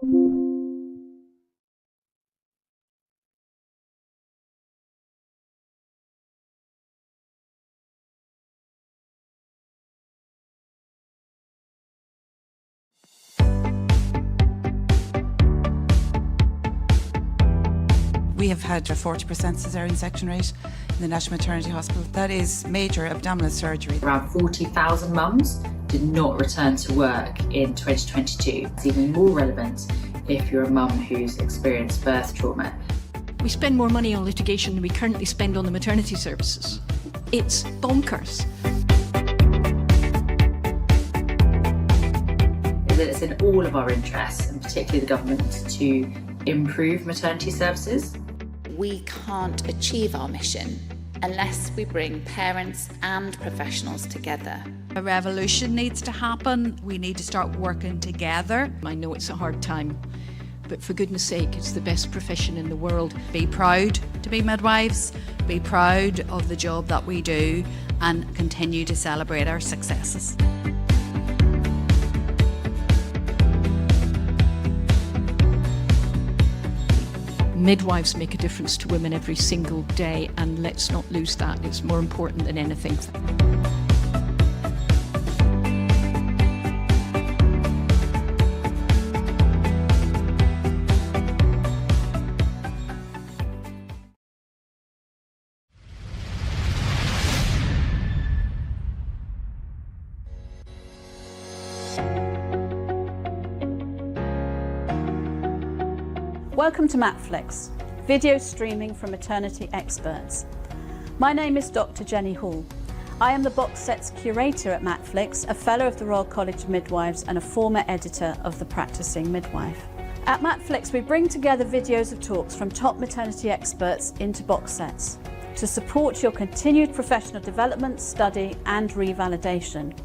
We have had a 40% caesarean section rate in the National Maternity Hospital. That is major abdominal surgery. Around 40,000 mums did not return to work in 2022. It's even more relevant if you're a mum who's experienced birth trauma. We spend more money on litigation than we currently spend on the maternity services. It's bonkers. It's in all of our interests, and particularly the government, to improve maternity services. We can't achieve our mission unless we bring parents and professionals together. A revolution needs to happen. We need to start working together. I know it's a hard time, but for goodness sake, it's the best profession in the world. Be proud to be midwives, be proud of the job that we do, and continue to celebrate our successes. Midwives make a difference to women every single day, and let's not lose that. It's more important than anything. Welcome to Matflix, video streaming from maternity experts. My name is Dr. Jenny Hall. I am the box set's curator at Matflix, a fellow of the Royal College of Midwives and a former editor of The Practicing Midwife. At Matflix, we bring together videos of talks from top maternity experts into box sets to support your continued professional development, study and revalidation.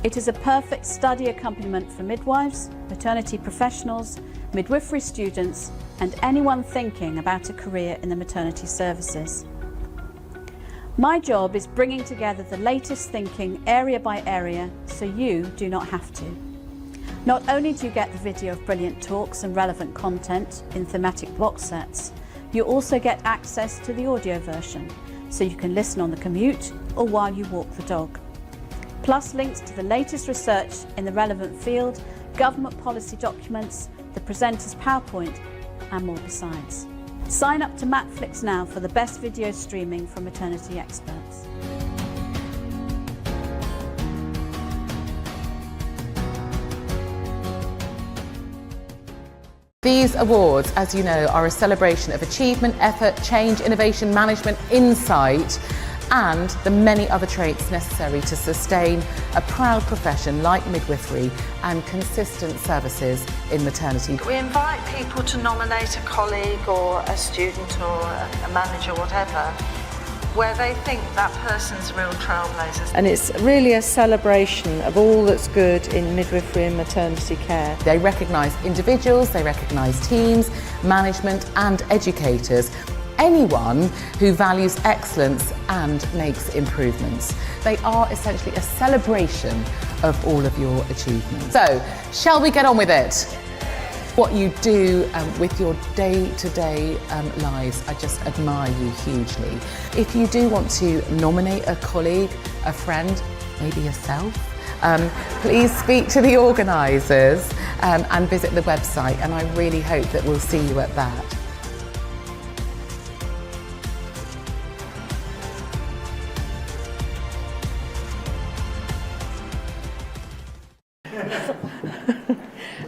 It is a perfect study accompaniment for midwives, maternity professionals, midwifery students and anyone thinking about a career in the maternity services. My job is bringing together the latest thinking area by area so you do not have to. Not only do you get the video of brilliant talks and relevant content in thematic box sets, you also get access to the audio version so you can listen on the commute or while you walk the dog. Plus links to the latest research in the relevant field, government policy documents, the presenter's PowerPoint and more besides. Sign up to Matflix now for the best video streaming from maternity experts. These awards, as you know, are a celebration of achievement, effort, change, innovation, management, insight and the many other traits necessary to sustain a proud profession like midwifery and consistent services in maternity. We invite people to nominate a colleague or a student or a manager, whatever, where they think that person's real trailblazers. And it's really a celebration of all that's good in midwifery and maternity care. They recognise individuals, they recognise teams, management and educators. Anyone who values excellence and makes improvements. They are essentially a celebration of all of your achievements. So, shall we get on with it? What you do with your day-to-day lives, I just admire you hugely. If you do want to nominate a colleague, a friend, maybe yourself, please speak to the organisers and visit the website, and I really hope that we'll see you at that.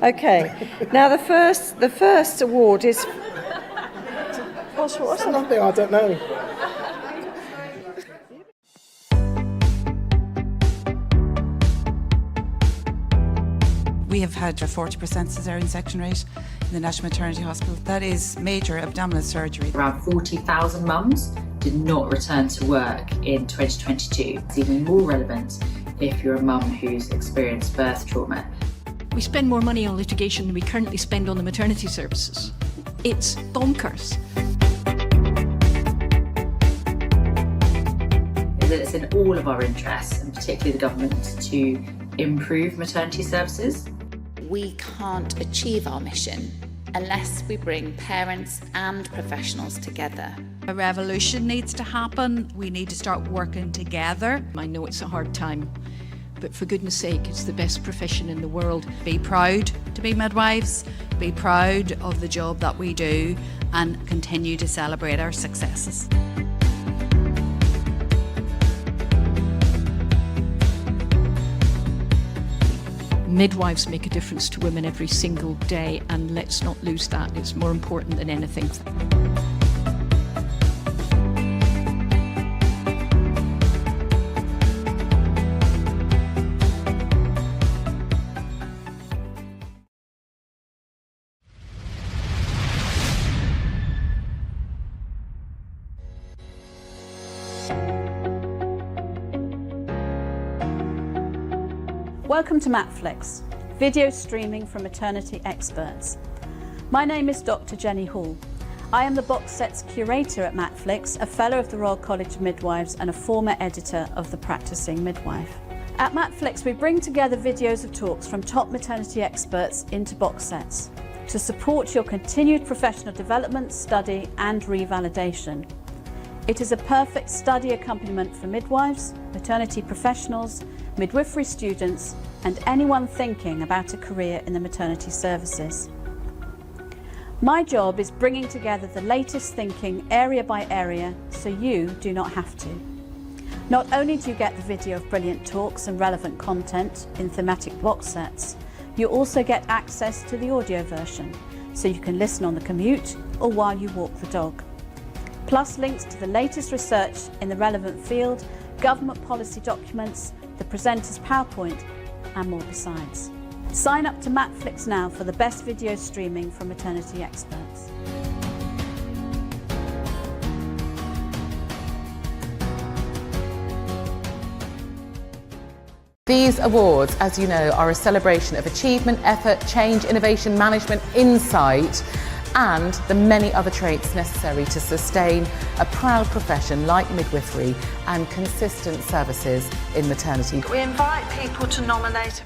Okay, now the first award is... What's nothing, I don't know. We have had a 40% caesarean section rate in the National Maternity Hospital. That is major abdominal surgery. Around 40,000 mums did not return to work in 2022. It's even more relevant if you're a mum who's experienced birth trauma. We spend more money on litigation than we currently spend on the maternity services. It's bonkers. It's in all of our interests, and particularly the government, to improve maternity services. we can't achieve our mission unless we bring parents and professionals together. A revolution needs to happen. We need to start working together. I know it's a hard time, but for goodness sake, it's the best profession in the world. Be proud to be midwives, be proud of the job that we do, and continue to celebrate our successes. Midwives make a difference to women every single day, and let's not lose that. It's more important than anything. Welcome to MatFlix, video streaming from maternity experts. My name is Dr. Jenny Hall. I am the box set's curator at MatFlix, a fellow of the Royal College of Midwives and a former editor of The Practising Midwife. At MatFlix, we bring together videos of talks from top maternity experts into box sets to support your continued professional development, study and revalidation. It is a perfect study accompaniment for midwives, maternity professionals, midwifery students and anyone thinking about a career in the maternity services. My job is bringing together the latest thinking area by area so you do not have to. Not only do you get the video of brilliant talks and relevant content in thematic box sets, you also get access to the audio version so you can listen on the commute or while you walk the dog. Plus links to the latest research in the relevant field, government policy documents, the presenter's PowerPoint and more besides. Sign up to MatFlix now for the best video streaming from maternity experts. These awards, as you know, are a celebration of achievement, effort, change, innovation, management, insight and the many other traits necessary to sustain a proud profession like midwifery and consistent services in maternity. We invite people to nominate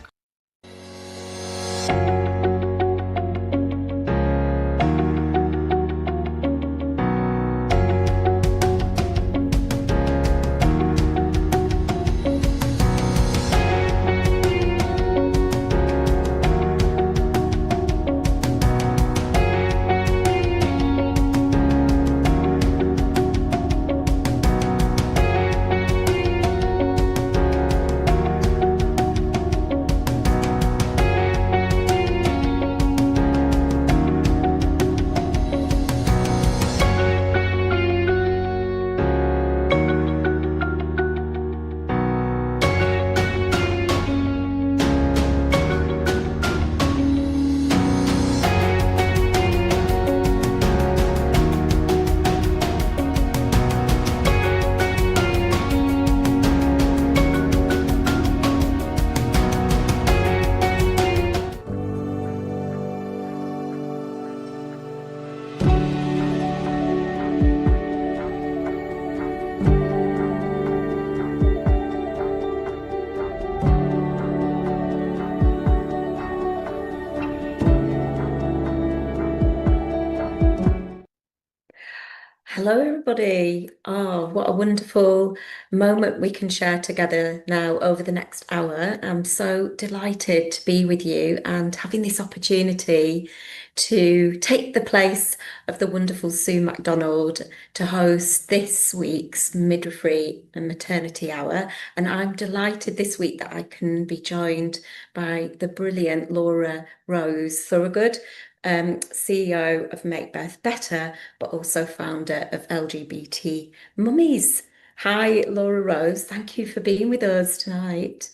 Hello, everybody. Oh, what a wonderful moment we can share together now over the next hour. I'm so delighted to be with you and having this opportunity to take the place of the wonderful Sue MacDonald to host this week's Midwifery and Maternity Hour. And I'm delighted this week that I can be joined by the brilliant Laura Rose Thorogood, CEO of Make Birth Better, but also founder of LGBT Mummies. Hi, Laura Rose. Thank you for being with us tonight.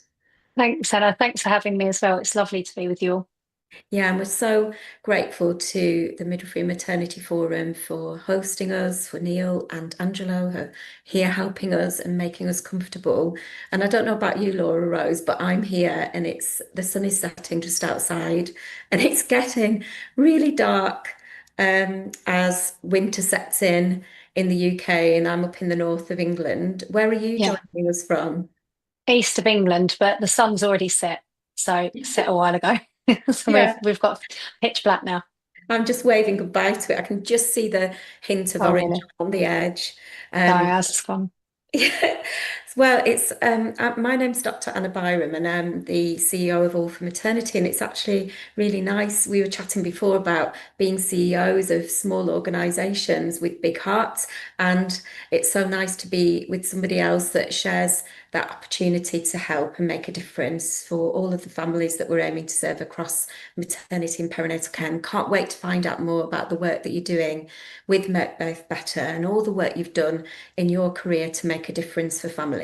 Thanks, Anna. Thanks for having me as well. It's lovely to be with you all. Yeah, and we're so grateful to the Midwifery and Maternity Forum for hosting us, for Neil and Angelo who are here helping us and making us comfortable. And I don't know about you, Laura Rose, but I'm here and the sun is setting just outside and it's getting really dark as winter sets in the UK, and I'm up in the north of England. Where are you joining us from? East of England, but the sun's already set, so set a while ago. So Yeah. we've got pitch black now. I'm just waving goodbye to it. I can just see the hint of Oh, orange really? on the edge. No, Um, ours is gone. Yeah. Well, it's my name's Dr. Anna Byram, and I'm the CEO of All for Maternity. And it's actually really nice. We were chatting before about being CEOs of small organisations with big hearts, and it's so nice to be with somebody else that shares that opportunity to help and make a difference for all of the families that we're aiming to serve across maternity and perinatal care. And can't wait to find out more about the work that you're doing with Make Both Better and all the work you've done in your career to make a difference for families.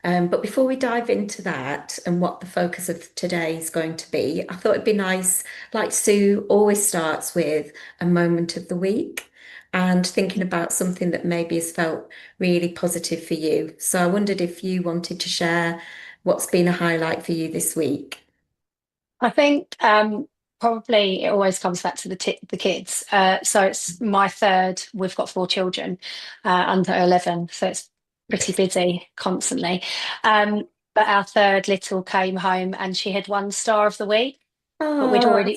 But before we dive into that and what the focus of today is going to be, I thought it'd be nice, like Sue always starts with a moment of the week and thinking about something that maybe has felt really positive for you. So I wondered if you wanted to share what's been a highlight for you this week. I think probably it always comes back to the kids. So it's my third. We've got 4 children under 11, so it's pretty busy constantly. But our third little came home and she had won Star of the Week. But Oh,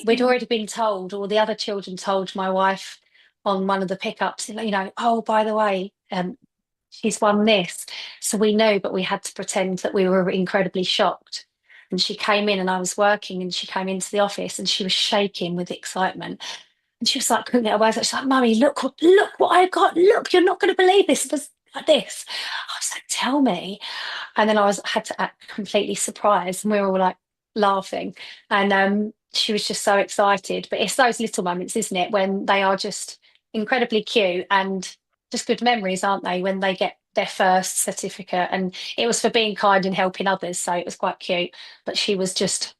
we'd already been told, or the other children told my wife on one of the pickups, oh, by the way, she's won this. So we knew, but we had to pretend that we were incredibly shocked. And she came in and I was working and she came into the office and she was shaking with excitement. And she was like, couldn't get her words out. She's like, Mummy, look what I got. Look, you're not going to believe this. It was like this. I was like, tell me. And then had to act completely surprised. And we were all like laughing. And she was just so excited. But it's those little moments, isn't it, when they are just incredibly cute and just good memories, aren't they, when they get their first certificate. And it was for being kind and helping others. So it was quite cute. But she was just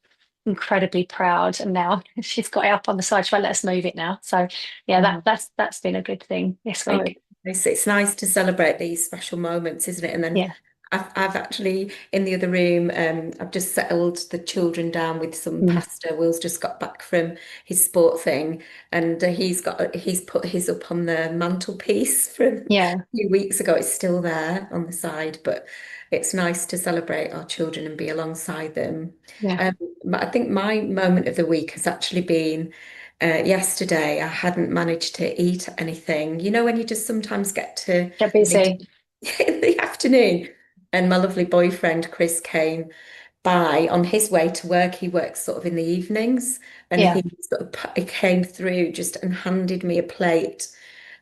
incredibly proud. And now she's got it up on the side. She won't let us move it now. So yeah, that's been a good thing this oh, week. it's nice to celebrate these special moments, isn't it? And then Yeah. I've actually in the other room, I've just settled the children down with some Mm. pasta. Will's just got back from his sport thing, and he's put his up on the mantelpiece from Yeah. a few weeks ago. It's still there on the side, but it's nice to celebrate our children and be alongside them. Yeah. But I think my moment of the week has actually been yesterday. I hadn't managed to eat anything. You know, when you just sometimes get to Get late busy. in the afternoon. And my lovely boyfriend, Chris, came by on his way to work. He works sort of in the evenings, and Yeah. he came through just and handed me a plate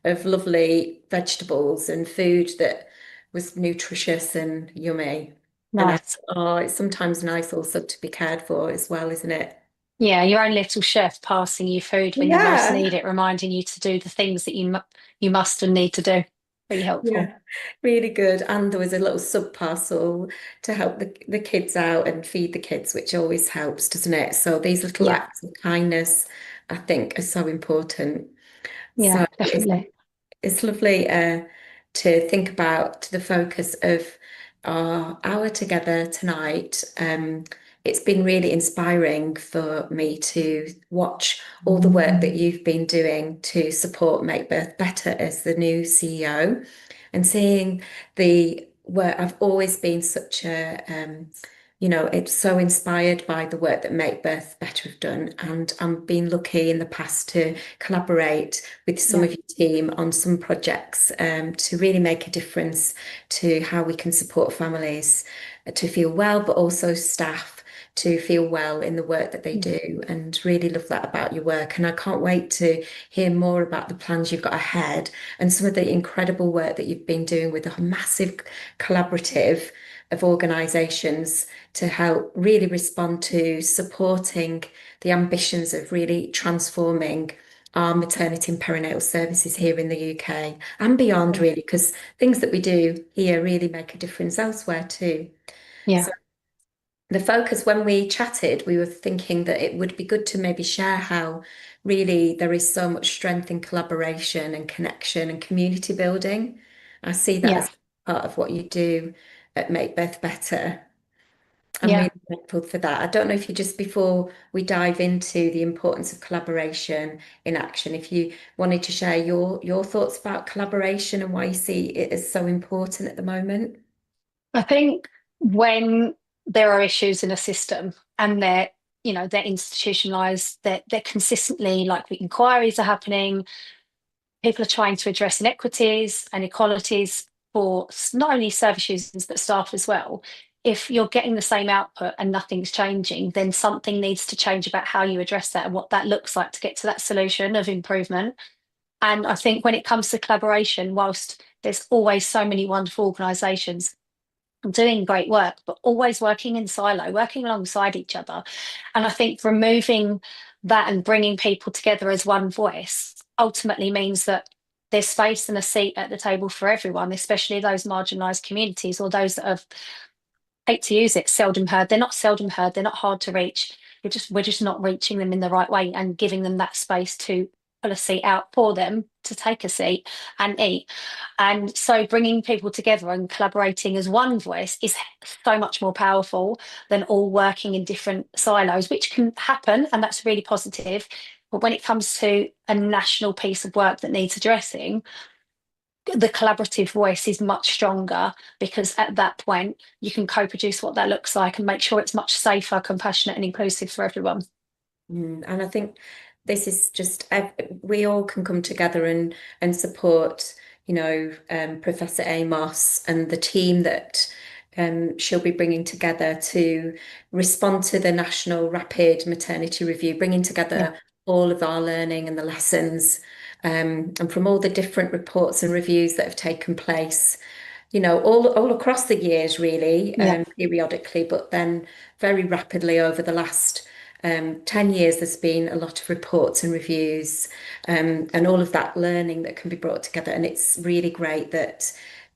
of lovely vegetables and food that was nutritious and yummy. And Nice. it's sometimes nice also to be cared for as well, isn't it? Yeah, your own little chef passing you food when you most Yeah. need it, reminding you to do the things that you must and need to do. Really helpful. Yeah, really good. And there was a little sub parcel to help the kids out and feed the kids, which always helps, doesn't it? So these little Yeah. acts of kindness, I think, are so important. Yeah, So definitely. it's lovely to think about the focus of our hour together tonight. It's been really inspiring for me to watch all the work that you've been doing to support Make Birth Better as the new CEO and seeing the work. I've always been such a it's so inspired by the work that Make Birth Better have done. And I've been lucky in the past to collaborate with some Yeah. of your team on some projects to really make a difference to how we can support families to feel well, but also staff to feel well in the work that they do, and really love that about your work. And I can't wait to hear more about the plans you've got ahead and some of the incredible work that you've been doing with a massive collaborative of organisations to help really respond to supporting the ambitions of really transforming our maternity and perinatal services here in the UK and beyond, really, because things that we do here really make a difference elsewhere too. Yeah. So the focus when we chatted, we were thinking that it would be good to maybe share how really there is so much strength in collaboration and connection and community building. I see that Yeah. as part of what you do at Make Birth Better. I'm Yeah. really grateful for that. I don't know if you just before we dive into the importance of collaboration in action, if you wanted to share your thoughts about collaboration and why you see it as so important at the moment. I think when there are issues in a system and they're they're institutionalized, they're consistently, like, the inquiries are happening, people are trying to address inequities and equalities for not only service users but staff as well. If you're getting the same output and nothing's changing, then something needs to change about how you address that and what that looks like to get to that solution of improvement. And I think when it comes to collaboration, whilst there's always so many wonderful organisations doing great work, but always working in silo, working alongside each other. And I think removing that and bringing people together as one voice ultimately means that there's space and a seat at the table for everyone, especially those marginalised communities or those that have, hate to use it, seldom heard. They're not seldom heard, they're not hard to reach. We're just not reaching them in the right way and giving them that space to pull a seat out for them to take a seat and eat. And so bringing people together and collaborating as one voice is so much more powerful than all working in different silos, which can happen, and that's really positive. But when it comes to a national piece of work that needs addressing, the collaborative voice is much stronger, because at that point you can co-produce what that looks like and make sure it's much safer, compassionate and inclusive for everyone. And I think this is just, we all can come together and support, Professor Amos and the team that she'll be bringing together to respond to the National Rapid Maternity Review, bringing together all of our learning and the lessons, and from all the different reports and reviews that have taken place, all across the years, really, periodically, but then very rapidly over the last 10 years, there's been a lot of reports and reviews, and all of that learning that can be brought together. And it's really great that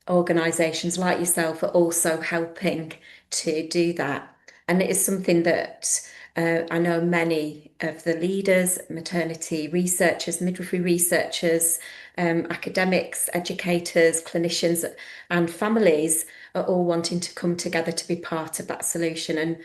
organisations like yourself are also helping to do that. And it is something that I know many of the leaders, maternity researchers, midwifery researchers, academics, educators, clinicians, and families are all wanting to come together to be part of that solution. And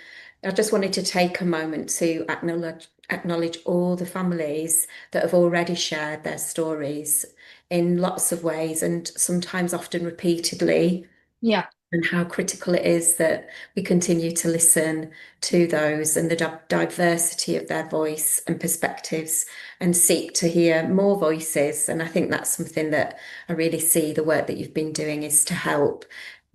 I just wanted to take a moment to acknowledge all the families that have already shared their stories in lots of ways, and sometimes often repeatedly. Yeah. And how critical it is that we continue to listen to those and the diversity of their voice and perspectives, and seek to hear more voices. And I think that's something that I really see the work that you've been doing is to help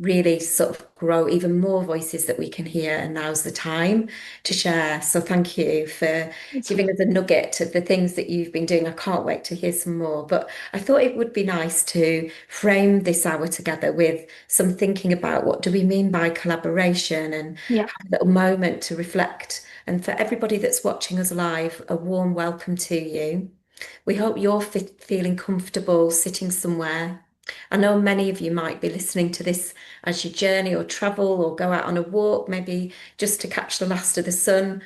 really sort of grow even more voices that we can hear, and now's the time to share. So thank you for giving us a nugget of the things that you've been doing. I can't wait to hear some more, but I thought it would be nice to frame this hour together with some thinking about what do we mean by collaboration, and have a little moment to reflect. And for everybody that's watching us live, a warm welcome to you. We hope you're feeling comfortable sitting somewhere. I know many of you might be listening to this as you journey or travel or go out on a walk, maybe just to catch the last of the sun,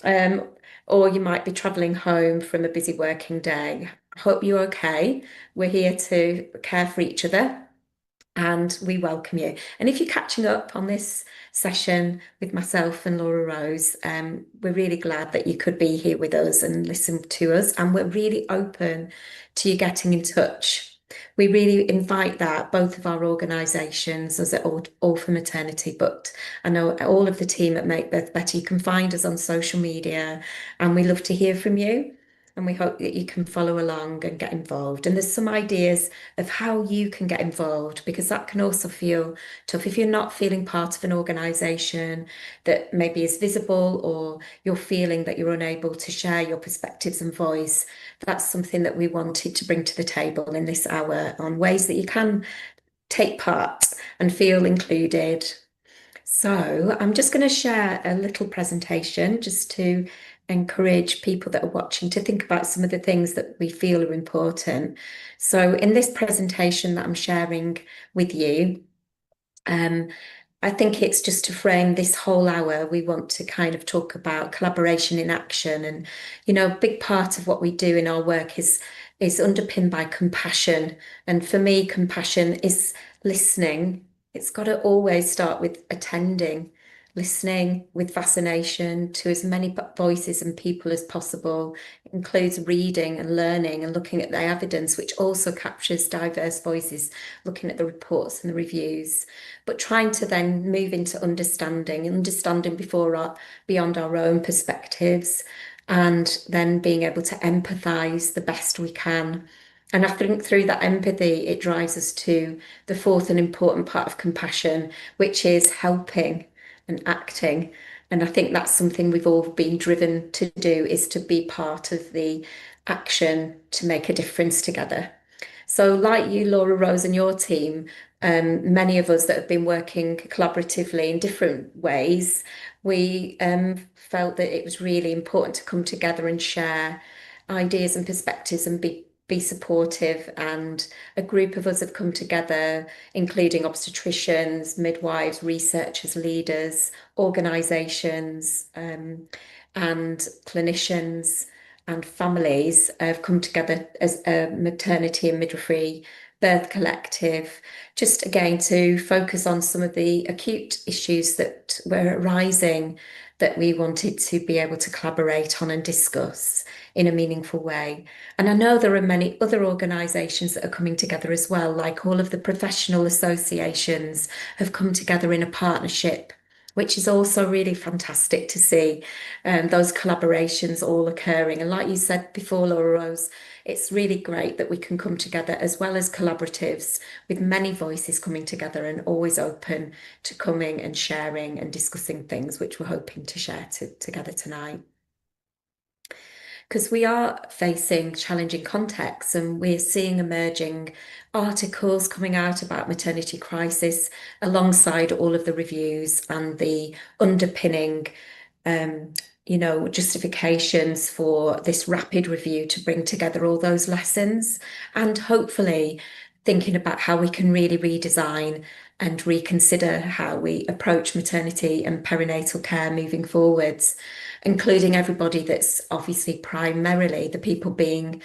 or you might be travelling home from a busy working day. I hope you're okay. We're here to care for each other, and we welcome you. And if you're catching up on this session with myself and Laura Rose, we're really glad that you could be here with us and listen to us, and we're really open to you getting in touch. We really invite that, both of our organisations, as at All for Maternity, but I know all of the team at Make Birth Better. You can find us on social media, and we love to hear from you. And we hope that you can follow along and get involved. And there's some ideas of how you can get involved, because that can also feel tough if you're not feeling part of an organisation that maybe is visible, or you're feeling that you're unable to share your perspectives and voice. That's something that we wanted to bring to the table in this hour, on ways that you can take part and feel included. So I'm just going to share a little presentation just to encourage people that are watching to think about some of the things that we feel are important. So in this presentation that I'm sharing with you, I think it's just to frame this whole hour. We want to kind of talk about collaboration in action. And, a big part of what we do in our work is underpinned by compassion. And for me, compassion is listening. It's got to always start with attending, listening with fascination to as many voices and people as possible. It includes reading and learning and looking at the evidence, which also captures diverse voices, looking at the reports and the reviews, but trying to then move into understanding beyond our own perspectives, and then being able to empathise the best we can. And I think through that empathy, it drives us to the fourth and important part of compassion, which is helping and acting. And I think that's something we've all been driven to do, is to be part of the action to make a difference together. So like you, Laura Rose, and your team, many of us that have been working collaboratively in different ways, we felt that it was really important to come together and share ideas and perspectives and be supportive. And a group of us have come together, including obstetricians, midwives, researchers, leaders, organisations, and clinicians and families have come together as a maternity and midwifery birth collective, just again to focus on some of the acute issues that were arising that we wanted to be able to collaborate on and discuss in a meaningful way. And I know there are many other organisations that are coming together as well, like all of the professional associations have come together in a partnership, which is also really fantastic to see those collaborations all occurring. And like you said before, Laura Rose, it's really great that we can come together as well as collaboratives with many voices coming together and always open to coming and sharing and discussing things which we're hoping to share together tonight. Because we are facing challenging contexts, and we're seeing emerging articles coming out about maternity crisis alongside all of the reviews and the underpinning justifications for this rapid review to bring together all those lessons, and hopefully thinking about how we can really redesign and reconsider how we approach maternity and perinatal care moving forwards, including everybody that's obviously primarily the people being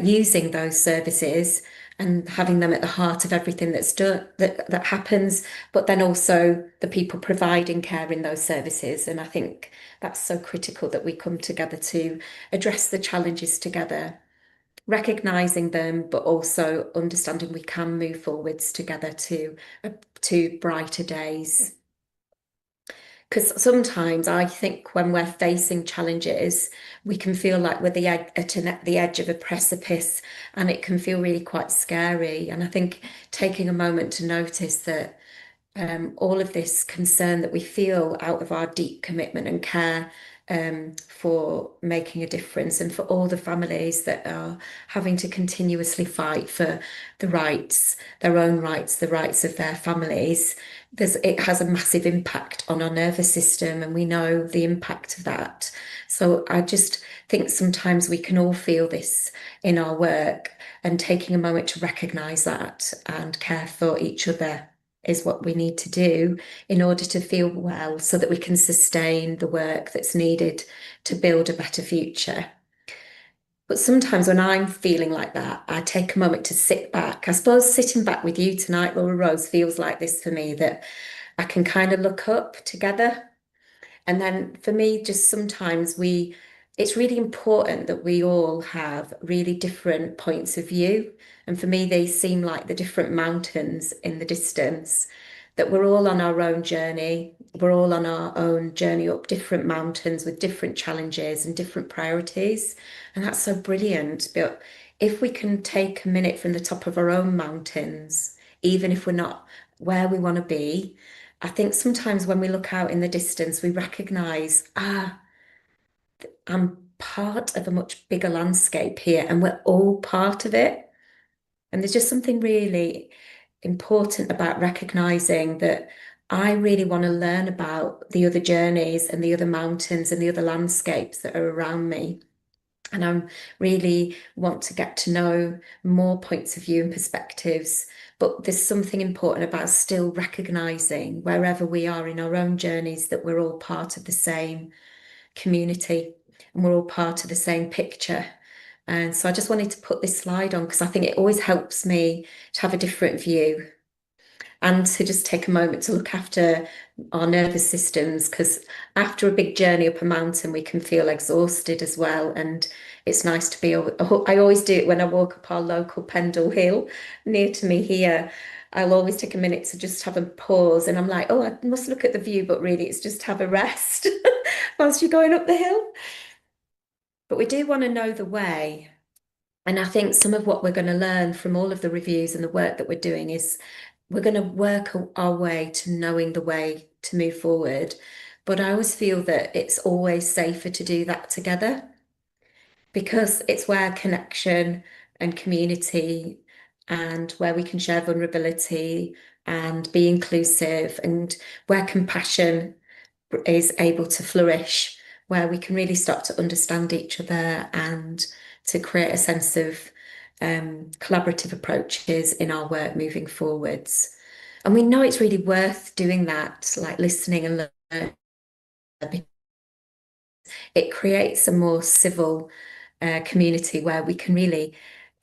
using those services and having them at the heart of everything that's done that happens, but then also the people providing care in those services. And I think that's so critical that we come together to address the challenges together, recognizing them, but also understanding we can move forwards together to brighter days. Because sometimes I think when we're facing challenges, we can feel like we're at the edge of a precipice, and it can feel really quite scary. And I think taking a moment to notice that all of this concern that we feel out of our deep commitment and care for making a difference, and for all the families that are having to continuously fight for their own rights, the rights of their families, it has a massive impact on our nervous system, and we know the impact of that. So I just think sometimes we can all feel this in our work, and taking a moment to recognise that and care for each other is what we need to do in order to feel well, so that we can sustain the work that's needed to build a better future. But sometimes when I'm feeling like that, I take a moment to sit back. I suppose sitting back with you tonight, Laura Rose, feels like this for me, that I can kind of look up together. And then for me, just sometimes it's really important that we all have really different points of view. And for me, they seem like the different mountains in the distance, that we're all on our own journey. We're all on our own journey up different mountains with different challenges and different priorities. And that's so brilliant. But if we can take a minute from the top of our own mountains, even if we're not where we want to be, I think sometimes when we look out in the distance, we recognise, I'm part of a much bigger landscape here, and we're all part of it. And there's just something really important about recognising that I really want to learn about the other journeys and the other mountains and the other landscapes that are around me. And I really want to get to know more points of view and perspectives. But there's something important about still recognising, wherever we are in our own journeys, that we're all part of the same community and we're all part of the same picture. And so I just wanted to put this slide on because I think it always helps me to have a different view. and to just take a moment to look after our nervous systems, because after a big journey up a mountain, we can feel exhausted as well. And it's nice to be, I always do it when I walk up our local Pendle Hill near to me here. I'll always take a minute to just have a pause, and I'm like, oh, I must look at the view, but really it's just have a rest whilst you're going up the hill. But we do want to know the way. And I think some of what we're going to learn from all of the reviews and the work that we're doing is we're going to work our way to knowing the way to move forward. But I always feel that it's always safer to do that together, because it's where connection and community, and where we can share vulnerability and be inclusive, and where compassion is able to flourish, where we can really start to understand each other and to create a sense of collaborative approaches in our work moving forwards. And we know it's really worth doing that, like listening and learning. It creates a more civil community where we can really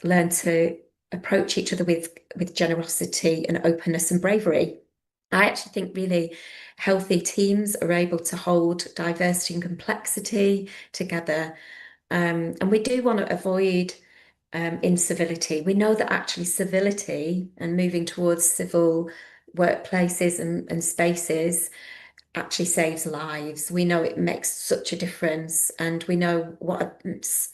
learn to approach each other with generosity and openness and bravery. I actually think really healthy teams are able to hold diversity and complexity together. And we do want to avoid incivility. We know that actually civility and moving towards civil workplaces and spaces actually saves lives. We know it makes such a difference, and we know what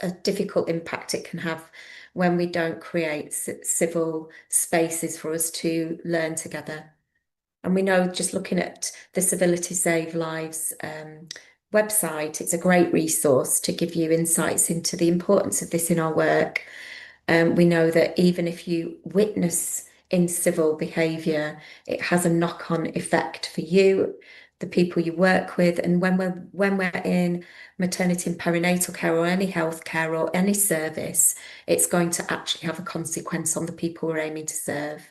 a difficult impact it can have when we don't create civil spaces for us to learn together. And we know, just looking at the Civility Save Lives website, it's a great resource to give you insights into the importance of this in our work. We know that even if you witness incivil behaviour, it has a knock-on effect for you, the people you work with, and when we're in maternity and perinatal care or any healthcare or any service, it's going to actually have a consequence on the people we're aiming to serve.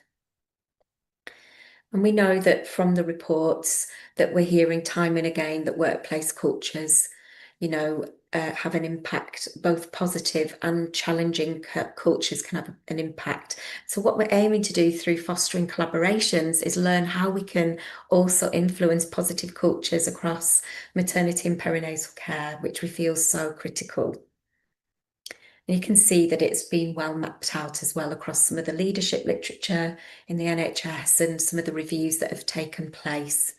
And we know that from the reports that we're hearing time and again that workplace cultures, have an impact. Both positive and challenging cultures can have an impact. So what we're aiming to do through fostering collaborations is learn how we can also influence positive cultures across maternity and perinatal care, which we feel so critical. And you can see that it's been well mapped out as well across some of the leadership literature in the NHS and some of the reviews that have taken place.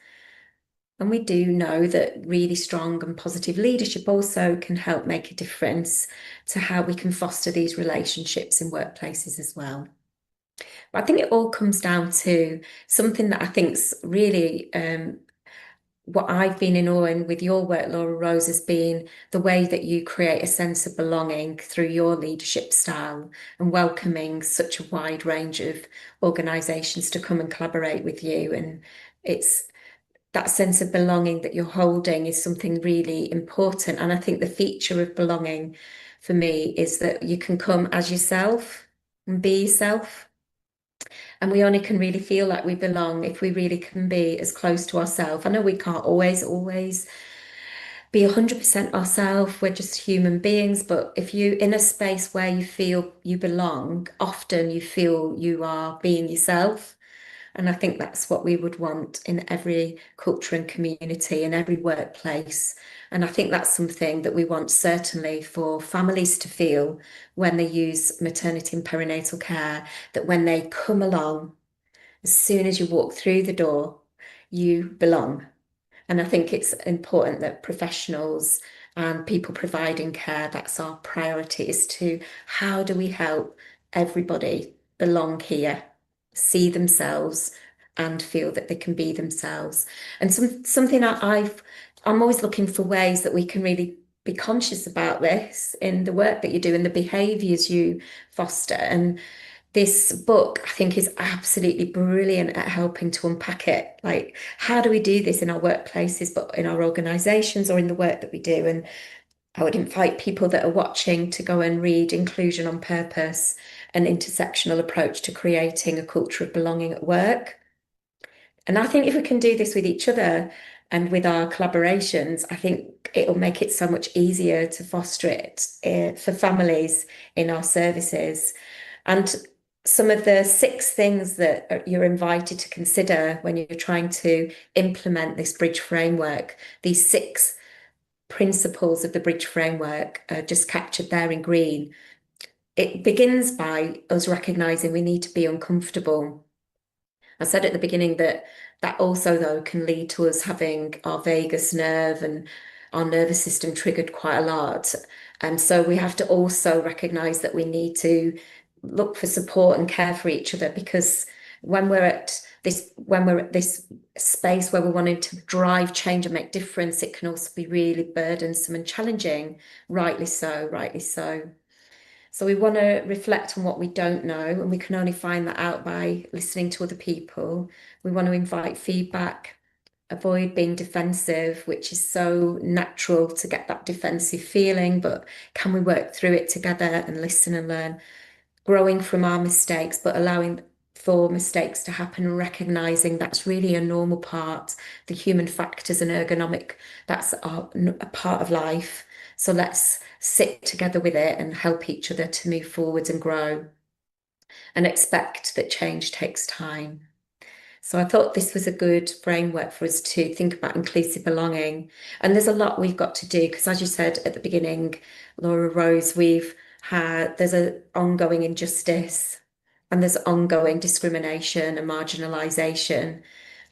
And we do know that really strong and positive leadership also can help make a difference to how we can foster these relationships in workplaces as well. But I think it all comes down to something that I think's really what I've been in awe in with your work, Laura Rose, has been the way that you create a sense of belonging through your leadership style and welcoming such a wide range of organisations to come and collaborate with you. And it's that sense of belonging that you're holding is something really important. And I think the feature of belonging for me is that you can come as yourself and be yourself. And we only can really feel like we belong if we really can be as close to ourselves. I know we can't always be 100% ourselves. We're just human beings. But if you're in a space where you feel you belong, often you feel you are being yourself. And I think that's what we would want in every culture and community, in every workplace. And I think that's something that we want certainly for families to feel when they use maternity and perinatal care, that when they come along, as soon as you walk through the door, you belong. And I think it's important that professionals and people providing care, that's our priority, is to how do we help everybody belong here, see themselves and feel that they can be themselves. And something I'm always looking for ways that we can really be conscious about this in the work that you do and the behaviours you foster. And this book, I think, is absolutely brilliant at helping to unpack it. Like, how do we do this in our workplaces, but in our organisations or in the work that we do? And I would invite people that are watching to go and read Inclusion on Purpose, an intersectional approach to creating a culture of belonging at work. And I think if we can do this with each other and with our collaborations, I think it'll make it so much easier to foster it for families in our services. And some of the 6 things that you're invited to consider when you're trying to implement this bridge framework. These 6 principles of the bridge framework are just captured there in green. It begins by us recognizing we need to be uncomfortable. I said at the beginning that also, though, can lead to us having our vagus nerve and our nervous system triggered quite a lot. And so we have to also recognize that we need to look for support and care for each other, because when we're at this space where we're wanting to drive change and make difference, it can also be really burdensome and challenging, rightly so, rightly so. So we want to reflect on what we don't know, and we can only find that out by listening to other people. We want to invite feedback, avoid being defensive, which is so natural to get that defensive feeling, but can we work through it together and listen and learn, growing from our mistakes, but allowing for mistakes to happen and recognizing that's really a normal part, the human factors and ergonomic, that's a part of life. So let's sit together with it and help each other to move forwards and grow, and expect that change takes time. So I thought this was a good framework for us to think about inclusive belonging. And there's a lot we've got to do, because as you said at the beginning, Laura Rose, there's an ongoing injustice, and there's ongoing discrimination and marginalisation,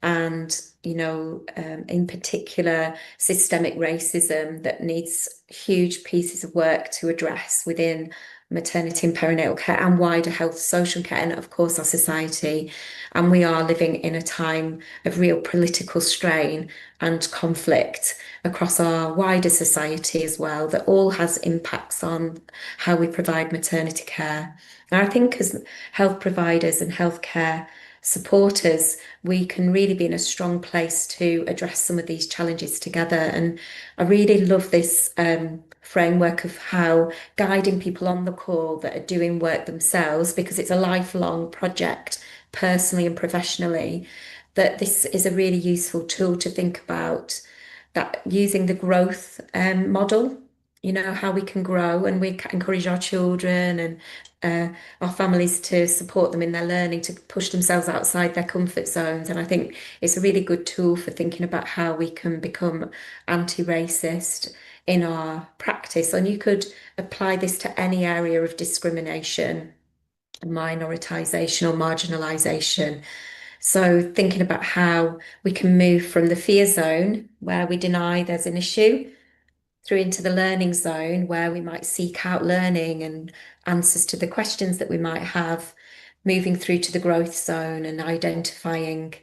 and in particular systemic racism that needs huge pieces of work to address within maternity and perinatal care and wider health, social care, and of course our society. And we are living in a time of real political strain and conflict across our wider society as well, that all has impacts on how we provide maternity care. And I think as health providers and healthcare supporters, we can really be in a strong place to address some of these challenges together. And I really love this framework of how guiding people on the call that are doing work themselves, because it's a lifelong project, personally and professionally, that this is a really useful tool to think about, that using the growth model, how we can grow, and we encourage our children and our families to support them in their learning, to push themselves outside their comfort zones. And I think it's a really good tool for thinking about how we can become anti-racist in our practice. And you could apply this to any area of discrimination, minoritisation or marginalisation. So thinking about how we can move from the fear zone, where we deny there's an issue, through into the learning zone, where we might seek out learning and answers to the questions that we might have, moving through to the growth zone and identifying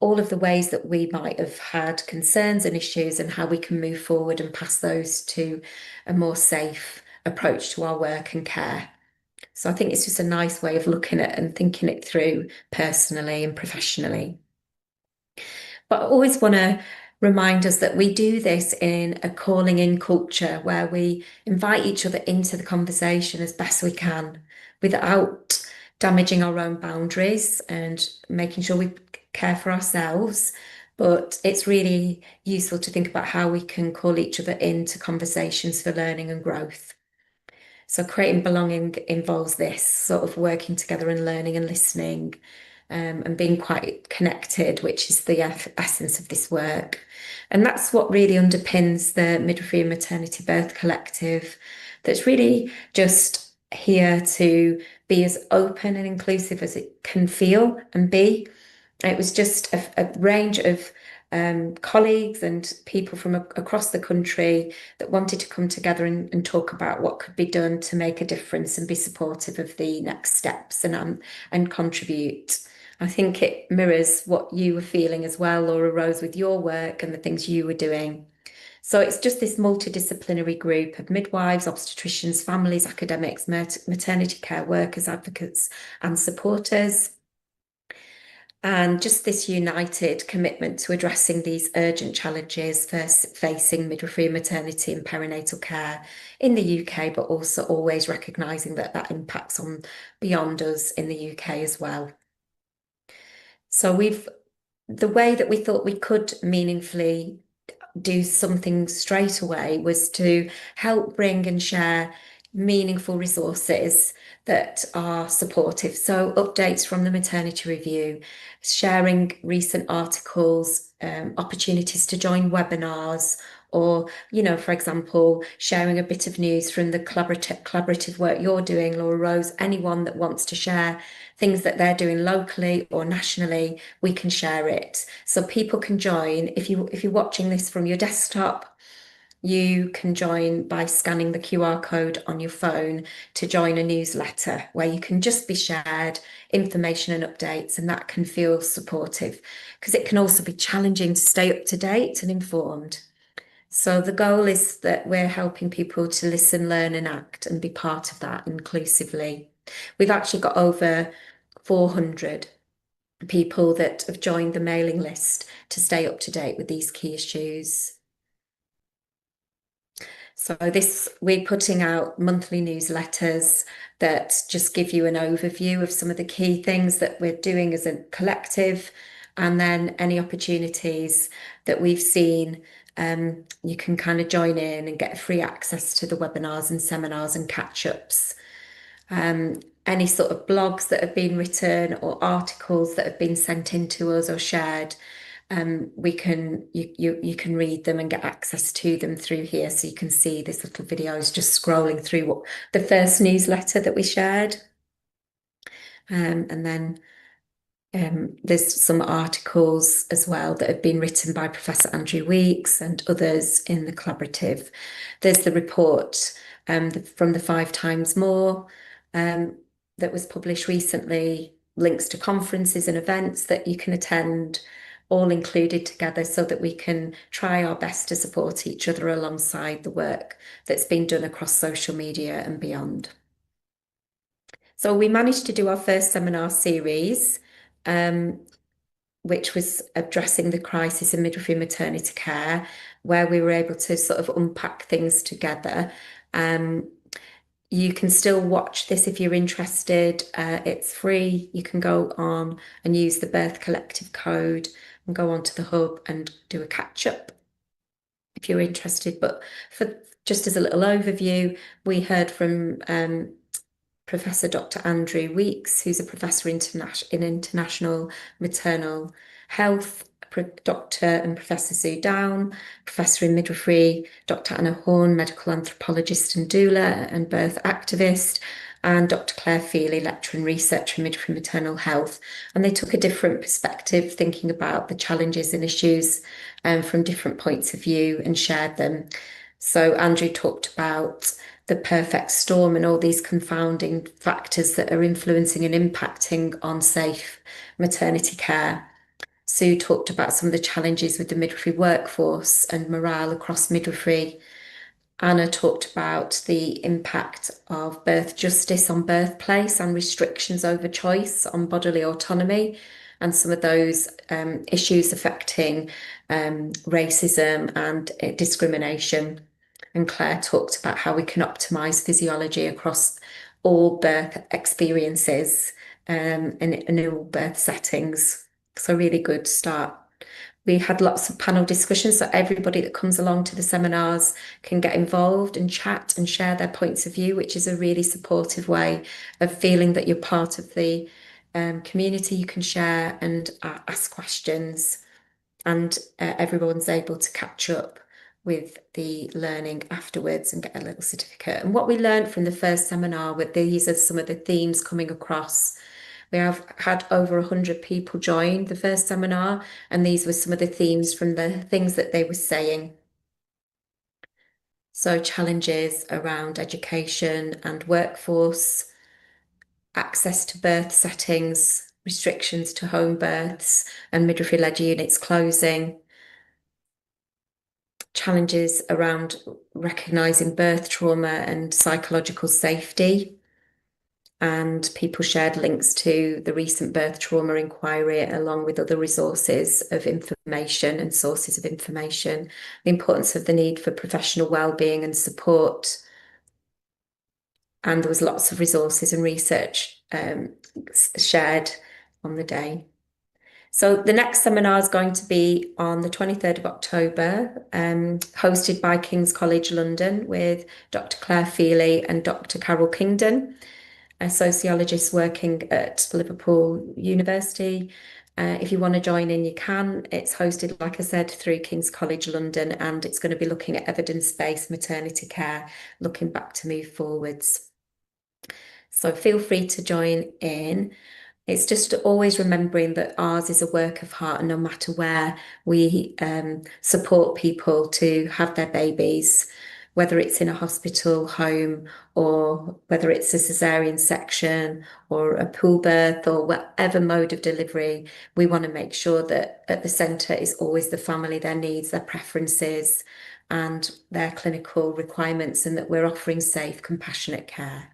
all of the ways that we might have had concerns and issues, and how we can move forward and pass those to a more safe approach to our work and care. So I think it's just a nice way of looking at and thinking it through personally and professionally. But I always want to remind us that we do this in a calling in culture, where we invite each other into the conversation as best we can, without damaging our own boundaries and making sure we care for ourselves. But it's really useful to think about how we can call each other into conversations for learning and growth. So creating belonging involves this sort of working together and learning and listening, and being quite connected, which is the essence of this work. And that's what really underpins the Midwifery and Maternity Birth Collective, that's really just here to be as open and inclusive as it can feel and be. It was just a range of colleagues and people from across the country that wanted to come together and talk about what could be done to make a difference and be supportive of the next steps and contribute. I think it mirrors what you were feeling as well, Laura Rose, with your work and the things you were doing. So it's just this multidisciplinary group of midwives, obstetricians, families, academics, maternity care workers, advocates and supporters. And just this united commitment to addressing these urgent challenges facing midwifery, maternity and perinatal care in the UK, but also always recognising that that impacts on beyond us in the UK as well. So the way that we thought we could meaningfully do something straight away was to help bring and share meaningful resources that are supportive. So updates from the maternity review, sharing recent articles, opportunities to join webinars, or, for example, sharing a bit of news from the collaborative work you're doing, Laura Rose. Anyone that wants to share things that they're doing locally or nationally, we can share it. So people can join. If you're watching this from your desktop, you can join by scanning the QR code on your phone to join a newsletter where you can just be shared information and updates, and that can feel supportive, because it can also be challenging to stay up to date and informed. So the goal is that we're helping people to listen, learn and act and be part of that inclusively. We've actually got over 400 people that have joined the mailing list to stay up to date with these key issues. So we're putting out monthly newsletters that just give you an overview of some of the key things that we're doing as a collective, and then any opportunities that we've seen, you can kind of join in and get free access to the webinars and seminars and catch-ups. Any sort of blogs that have been written or articles that have been sent in to us or shared, you can read them and get access to them through here. So you can see this little video is just scrolling through the first newsletter that we shared. And then there's some articles as well that have been written by Professor Andrew Weeks and others in the collaborative. There's the report from the 5 Times More that was published recently, links to conferences and events that you can attend, all included together so that we can try our best to support each other alongside the work that's been done across social media and beyond. So we managed to do our first seminar series, which was addressing the crisis in midwifery maternity care, where we were able to sort of unpack things together. You can still watch this if you're interested. It's free. You can go on and use the Birth Collective code and go onto the hub and do a catch-up if you're interested. But just as a little overview, we heard from Professor Dr. Andrew Weeks, who's a professor in international maternal health, Dr. and Professor Sue Down, Professor in Midwifery, Dr. Anna Horn, medical anthropologist and doula and birth activist, and Dr. Claire Feely, lecturer and researcher in midwifery maternal health. And they took a different perspective, thinking about the challenges and issues from different points of view, and shared them. So Andrew talked about the perfect storm and all these confounding factors that are influencing and impacting on safe maternity care. Sue talked about some of the challenges with the midwifery workforce and morale across midwifery. Anna talked about the impact of birth justice on birthplace and restrictions over choice on bodily autonomy, and some of those issues affecting racism and discrimination. And Claire talked about how we can optimise physiology across all birth experiences in all birth settings. So really good start. We had lots of panel discussions, so everybody that comes along to the seminars can get involved and chat and share their points of view, which is a really supportive way of feeling that you're part of the community. You can share and ask questions, and everyone's able to catch up with the learning afterwards and get a little certificate. And what we learned from the first seminar, with these are some of the themes coming across. We have had over 100 people join the first seminar, and these were some of the themes from the things that they were saying. So challenges around education and workforce, access to birth settings, restrictions to home births and midwifery-led units closing, challenges around recognising birth trauma and psychological safety. And people shared links to the recent birth trauma inquiry, along with other resources of information and sources of information, the importance of the need for professional wellbeing and support. And there was lots of resources and research shared on the day. So the next seminar is going to be on the 23rd of October, hosted by King's College London with Dr. Claire Feely and Dr. Carol Kingdon, a sociologist working at Liverpool University. If you want to join in, you can. It's hosted, like I said, through King's College London, and it's going to be looking at evidence-based maternity care, looking back to move forwards. So feel free to join in. It's just always remembering that ours is a work of heart, and no matter where we support people to have their babies, whether it's in a hospital, home, or whether it's a cesarean section or a pool birth or whatever mode of delivery, we want to make sure that at the centre is always the family, their needs, their preferences, and their clinical requirements, and that we're offering safe, compassionate care.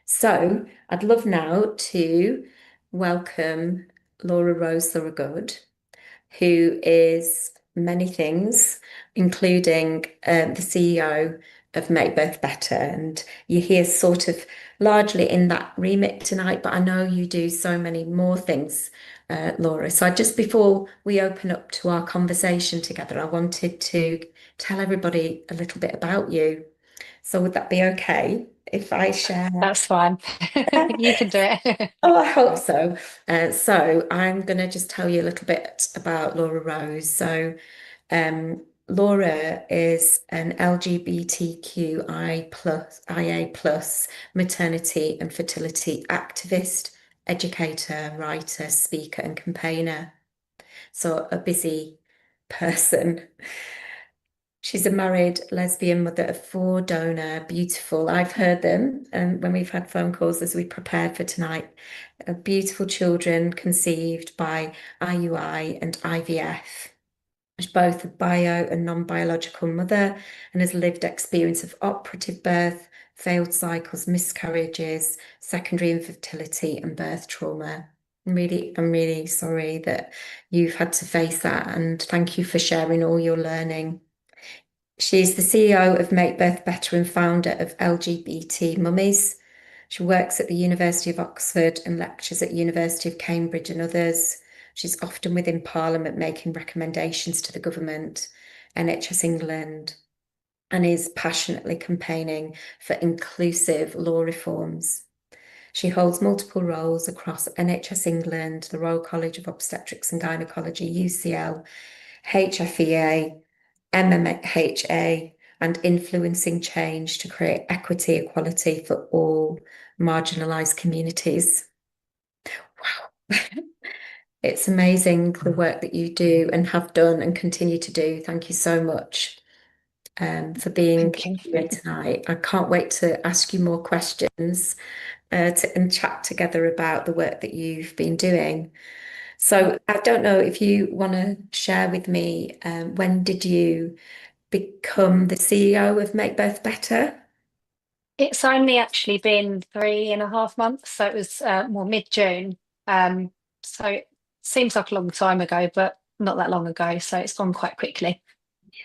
So I'd love now to welcome Laura Rose Thorogood, who is many things, including the CEO of Make Birth Better. And you're here sort of largely in that remit tonight, but I know you do so many more things, Laura. So just before we open up to our conversation together, I wanted to tell everybody a little bit about you. So would that be okay if I share? That's fine. You can do it. Oh, I hope so. So I'm going to just tell you a little bit about Laura Rose. So Laura is an IA plus maternity and fertility activist, educator, writer, speaker, and campaigner. So a busy person. She's a married lesbian mother of 4 donor, beautiful. I've heard them, and when we've had phone calls as we prepared for tonight, beautiful children conceived by IUI and IVF. She's both a bio and non-biological mother and has lived experience of operative birth, failed cycles, miscarriages, secondary infertility, and birth trauma. I'm really sorry that you've had to face that, and thank you for sharing all your learning. She's the CEO of Make Birth Better and founder of LGBT Mummies. She works at the University of Oxford and lectures at University of Cambridge and others. She's often within Parliament making recommendations to the government, NHS England, and is passionately campaigning for inclusive law reforms. She holds multiple roles across NHS England, the Royal College of Obstetrics and Gynecology, UCL, HFEA, MMHA, and influencing change to create equity, equality for all marginalised communities. Wow. It's amazing the work that you do and have done and continue to do. Thank you so much for being here tonight. I can't wait to ask you more questions and chat together about the work that you've been doing. So I don't know if you want to share with me, when did you become the CEO of Make Birth Better? It's only actually been 3.5 months, so it was more mid-June. So it seems like a long time ago, but not that long ago, so it's gone quite quickly.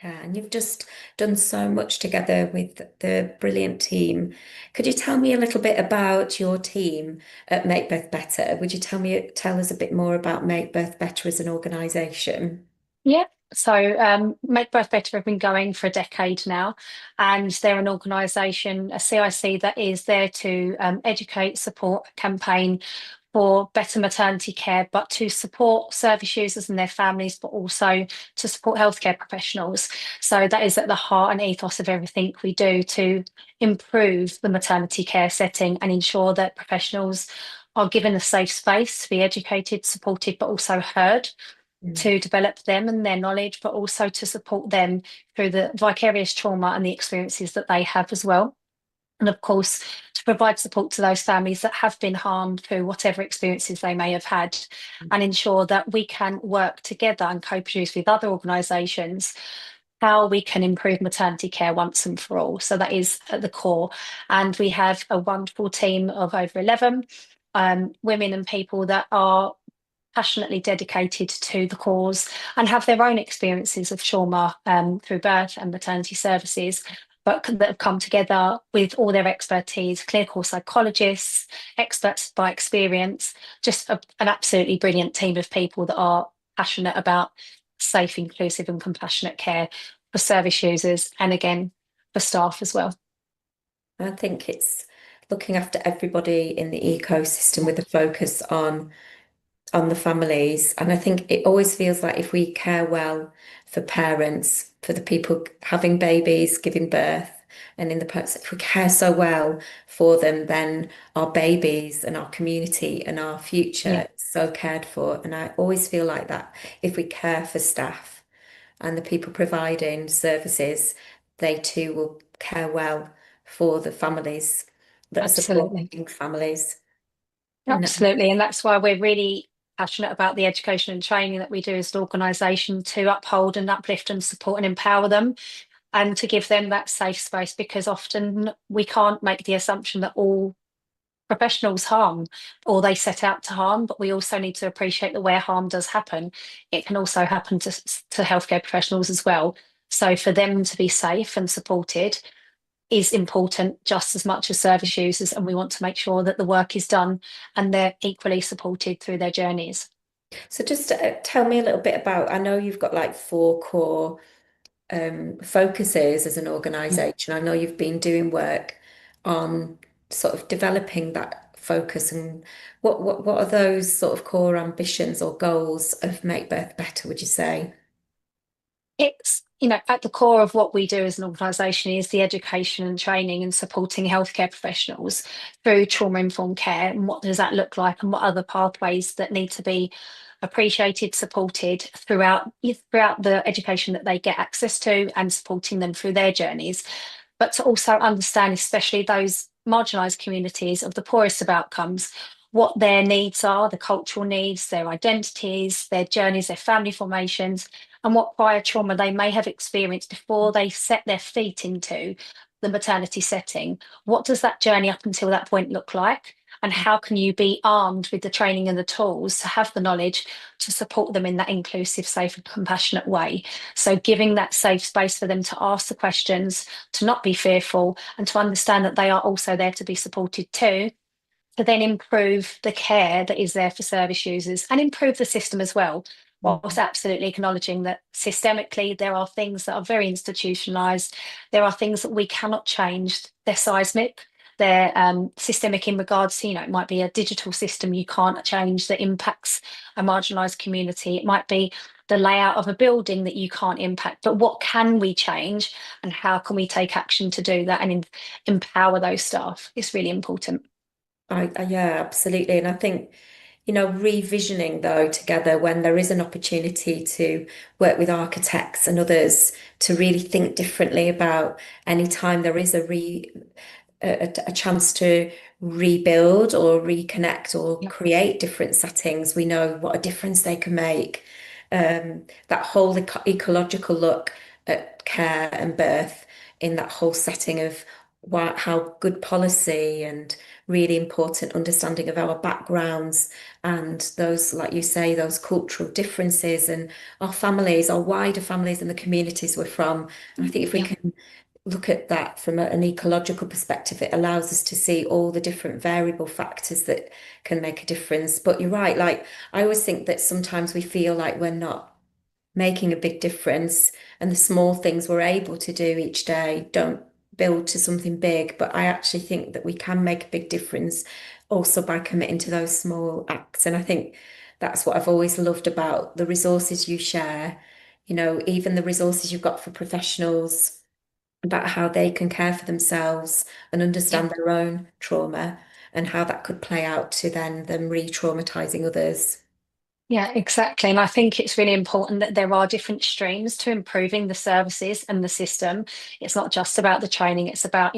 Yeah, and you've just done so much together with the brilliant team. Could you tell me a little bit about your team at Make Birth Better? Would you tell us a bit more about Make Birth Better as an organisation? Yeah. So Make Birth Better have been going for a decade now, and they're an organisation, a CIC, that is there to educate, support, campaign for better maternity care, but to support service users and their families, but also to support healthcare professionals. So that is at the heart and ethos of everything we do to improve the maternity care setting and ensure that professionals are given a safe space to be educated, supported, but also heard, to develop them and their knowledge, but also to support them through the vicarious trauma and the experiences that they have as well. And of course, to provide support to those families that have been harmed through whatever experiences they may have had, and ensure that we can work together and co-produce with other organisations how we can improve maternity care once and for all. So that is at the core. And we have a wonderful team of over 11 women and people that are passionately dedicated to the cause and have their own experiences of trauma through birth and maternity services, but that have come together with all their expertise, clinical psychologists, experts by experience, just an absolutely brilliant team of people that are passionate about safe, inclusive and compassionate care for service users and again for staff as well. I think it's looking after everybody in the ecosystem with a focus on the families. And I think it always feels like if we care well for parents, for the people having babies, giving birth, and in the process, if we care so well for them, then our babies and our community and our future is so cared for. And I always feel like that if we care for staff and the people providing services, they too will care well for the families that are supporting families. Absolutely. And that's why we're really passionate about the education and training that we do as an organisation to uphold and uplift and support and empower them and to give them that safe space, because often we can't make the assumption that all professionals harm or they set out to harm, but we also need to appreciate that where harm does happen, it can also happen to healthcare professionals as well. So for them to be safe and supported is important just as much as service users, and we want to make sure that the work is done and they're equally supported through their journeys. So just tell me a little bit about, I know you've got like 4 core focuses as an organisation. I know you've been doing work on sort of developing that focus, and what are those sort of core ambitions or goals of Make Birth Better, would you say? It's, at the core of what we do as an organisation is the education and training and supporting healthcare professionals through trauma-informed care. And what does that look like, and what other pathways that need to be appreciated, supported throughout the education that they get access to, and supporting them through their journeys. But to also understand, especially those marginalised communities of the poorest of outcomes, what their needs are, the cultural needs, their identities, their journeys, their family formations, and what prior trauma they may have experienced before they set their feet into the maternity setting. What does that journey up until that point look like? And how can you be armed with the training and the tools to have the knowledge to support them in that inclusive, safe and compassionate way? So giving that safe space for them to ask the questions, to not be fearful, and to understand that they are also there to be supported too, to then improve the care that is there for service users and improve the system as well, whilst absolutely acknowledging that systemically there are things that are very institutionalised. There are things that we cannot change. They're seismic. They're systemic in regards to, it might be a digital system you can't change that impacts a marginalised community. It might be the layout of a building that you can't impact. But what can we change, and how can we take action to do that and empower those staff? It's really important. Yeah, absolutely. And I think, revisioning though together when there is an opportunity to work with architects and others to really think differently about any time there is a chance to rebuild or reconnect or create different settings, we know what a difference they can make. That whole ecological look at care and birth in that whole setting of how good policy and really important understanding of our backgrounds and those, like you say, those cultural differences and our families, our wider families and the communities we're from. And I think if we can look at that from an ecological perspective, it allows us to see all the different variable factors that can make a difference. But you're right, like I always think that sometimes we feel like we're not making a big difference, and the small things we're able to do each day don't build to something big. But I actually think that we can make a big difference also by committing to those small acts. And I think that's what I've always loved about the resources you share, even the resources you've got for professionals about how they can care for themselves and understand their own trauma and how that could play out to then them re-traumatizing others. Yeah, exactly. And I think it's really important that there are different streams to improving the services and the system. It's not just about the training, it's about,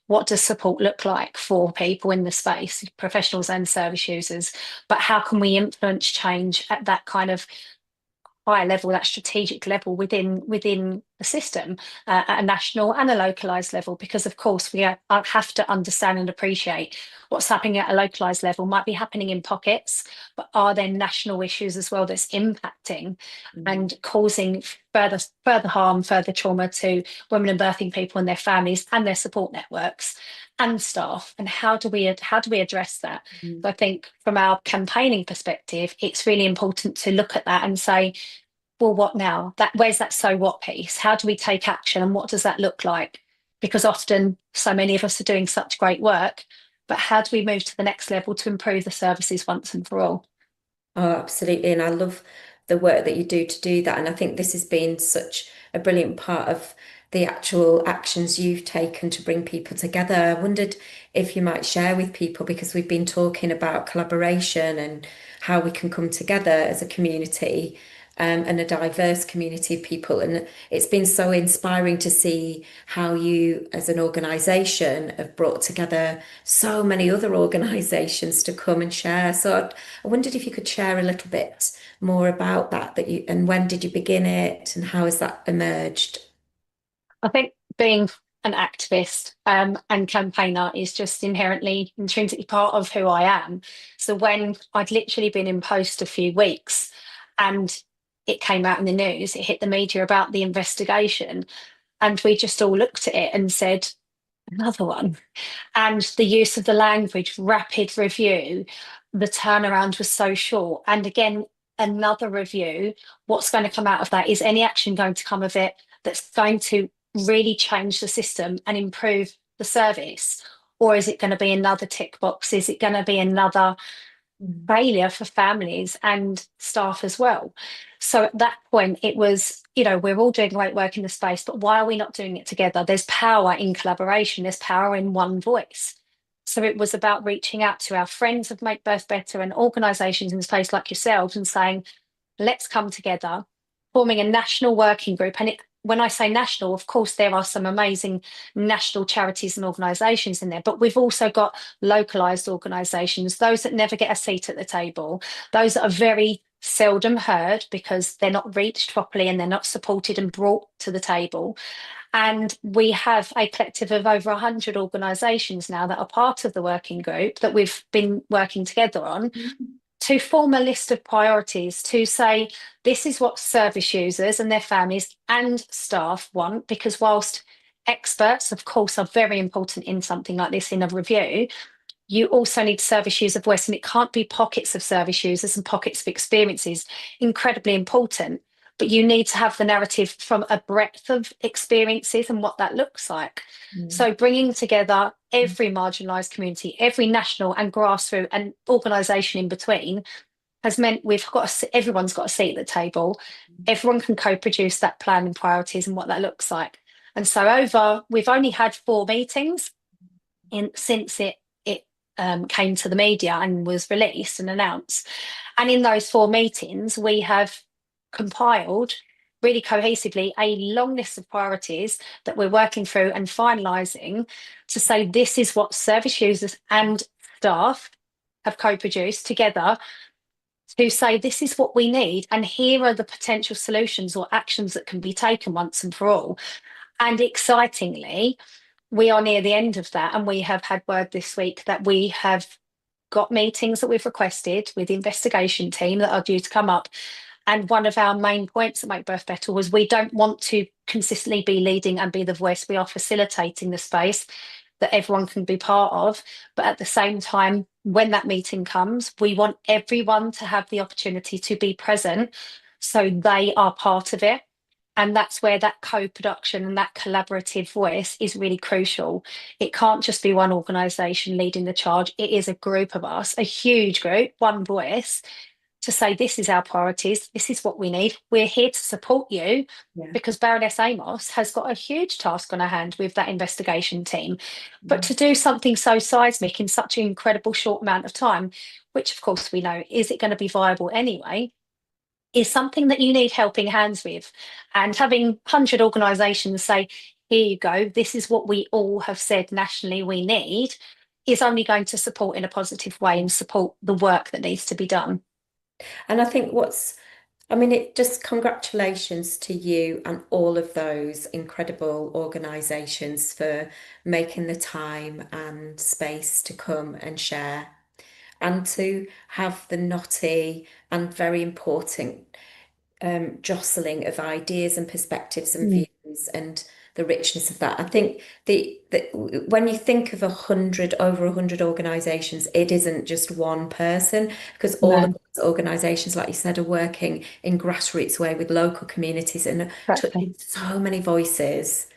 what does support look like for people in the space, professionals and service users, but how can we influence change at that kind of higher level, that strategic level within the system, at a national and a localised level, because of course we have to understand and appreciate what's happening at a localised level might be happening in pockets, but are there national issues as well that's impacting and causing further harm, further trauma to women and birthing people and their families and their support networks and staff? And how do we address that? So I think from our campaigning perspective, it's really important to look at that and say, well, what now? Where's that so what piece? How do we take action and what does that look like? Because often so many of us are doing such great work, but how do we move to the next level to improve the services once and for all? Oh, absolutely. And I love the work that you do to do that. And I think this has been such a brilliant part of the actual actions you've taken to bring people together. I wondered if you might share with people, because we've been talking about collaboration and how we can come together as a community, and a diverse community of people. And it's been so inspiring to see how you, as an organisation, have brought together so many other organisations to come and share. So I wondered if you could share a little bit more about that and when did you begin it and how has that emerged? I think being an activist and campaigner is just intrinsically part of who I am. So when I'd literally been in post a few weeks and it came out in the news, it hit the media about the investigation, and we just all looked at it and said, another one. And the use of the language, rapid review, the turnaround was so short. And again, another review. What's going to come out of that? Is any action going to come of it that's going to really change the system and improve the service? Or is it going to be another tick box? Is it going to be another failure for families and staff as well? So at that point, it was, we're all doing great work in the space, but why are we not doing it together? There's power in collaboration, there's power in one voice. So it was about reaching out to our friends of Make Birth Better and organisations in the space like yourselves and saying, let's come together, forming a national working group. And when I say national, of course, there are some amazing national charities and organisations in there, but we've also got localised organisations, those that never get a seat at the table, those that are very seldom heard because they're not reached properly and they're not supported and brought to the table. And we have a collective of over 100 organisations now that are part of the working group that we've been working together on to form a list of priorities to say, this is what service users and their families and staff want, because whilst experts, of course, are very important in something like this in a review, you also need service user voice, and it can't be pockets of service users and pockets of experiences. Incredibly important, but you need to have the narrative from a breadth of experiences and what that looks like. So bringing together every marginalised community, every national and grassroots and organisation in between has meant everyone's got a seat at the table. Everyone can co-produce that plan and priorities and what that looks like. And so we've only had 4 meetings since it came to the media and was released and announced. And in those 4 meetings, we have compiled really cohesively a long list of priorities that we're working through and finalising to say, this is what service users and staff have co-produced together to say, this is what we need, and here are the potential solutions or actions that can be taken once and for all. And excitingly, we are near the end of that, and we have had word this week that we have got meetings that we've requested with the investigation team that are due to come up. And one of our main points at Make Birth Better was, we don't want to consistently be leading and be the voice. We are facilitating the space that everyone can be part of. But at the same time, when that meeting comes, we want everyone to have the opportunity to be present so they are part of it. And that's where that co-production and that collaborative voice is really crucial. It can't just be one organisation leading the charge. It is a group of us, a huge group, one voice, to say, this is our priorities, this is what we need. We're here to support you, because Baroness Amos has got a huge task on her hand with that investigation team. But to do something so seismic in such an incredible short amount of time, which of course we know, is it going to be viable anyway, is something that you need helping hands with. And having 100 organisations say, here you go, this is what we all have said nationally we need, is only going to support in a positive way and support the work that needs to be done. And I think what's I mean, it just congratulations to you and all of those incredible organisations for making the time and space to come and share and to have the knotty and very important jostling of ideas and perspectives and Mm. views and the richness of that. I think when you think of 100, over 100 organisations, it isn't just one person because all of No, those organisations, like you said, are working in grassroots way with local communities and exactly. touching so many voices.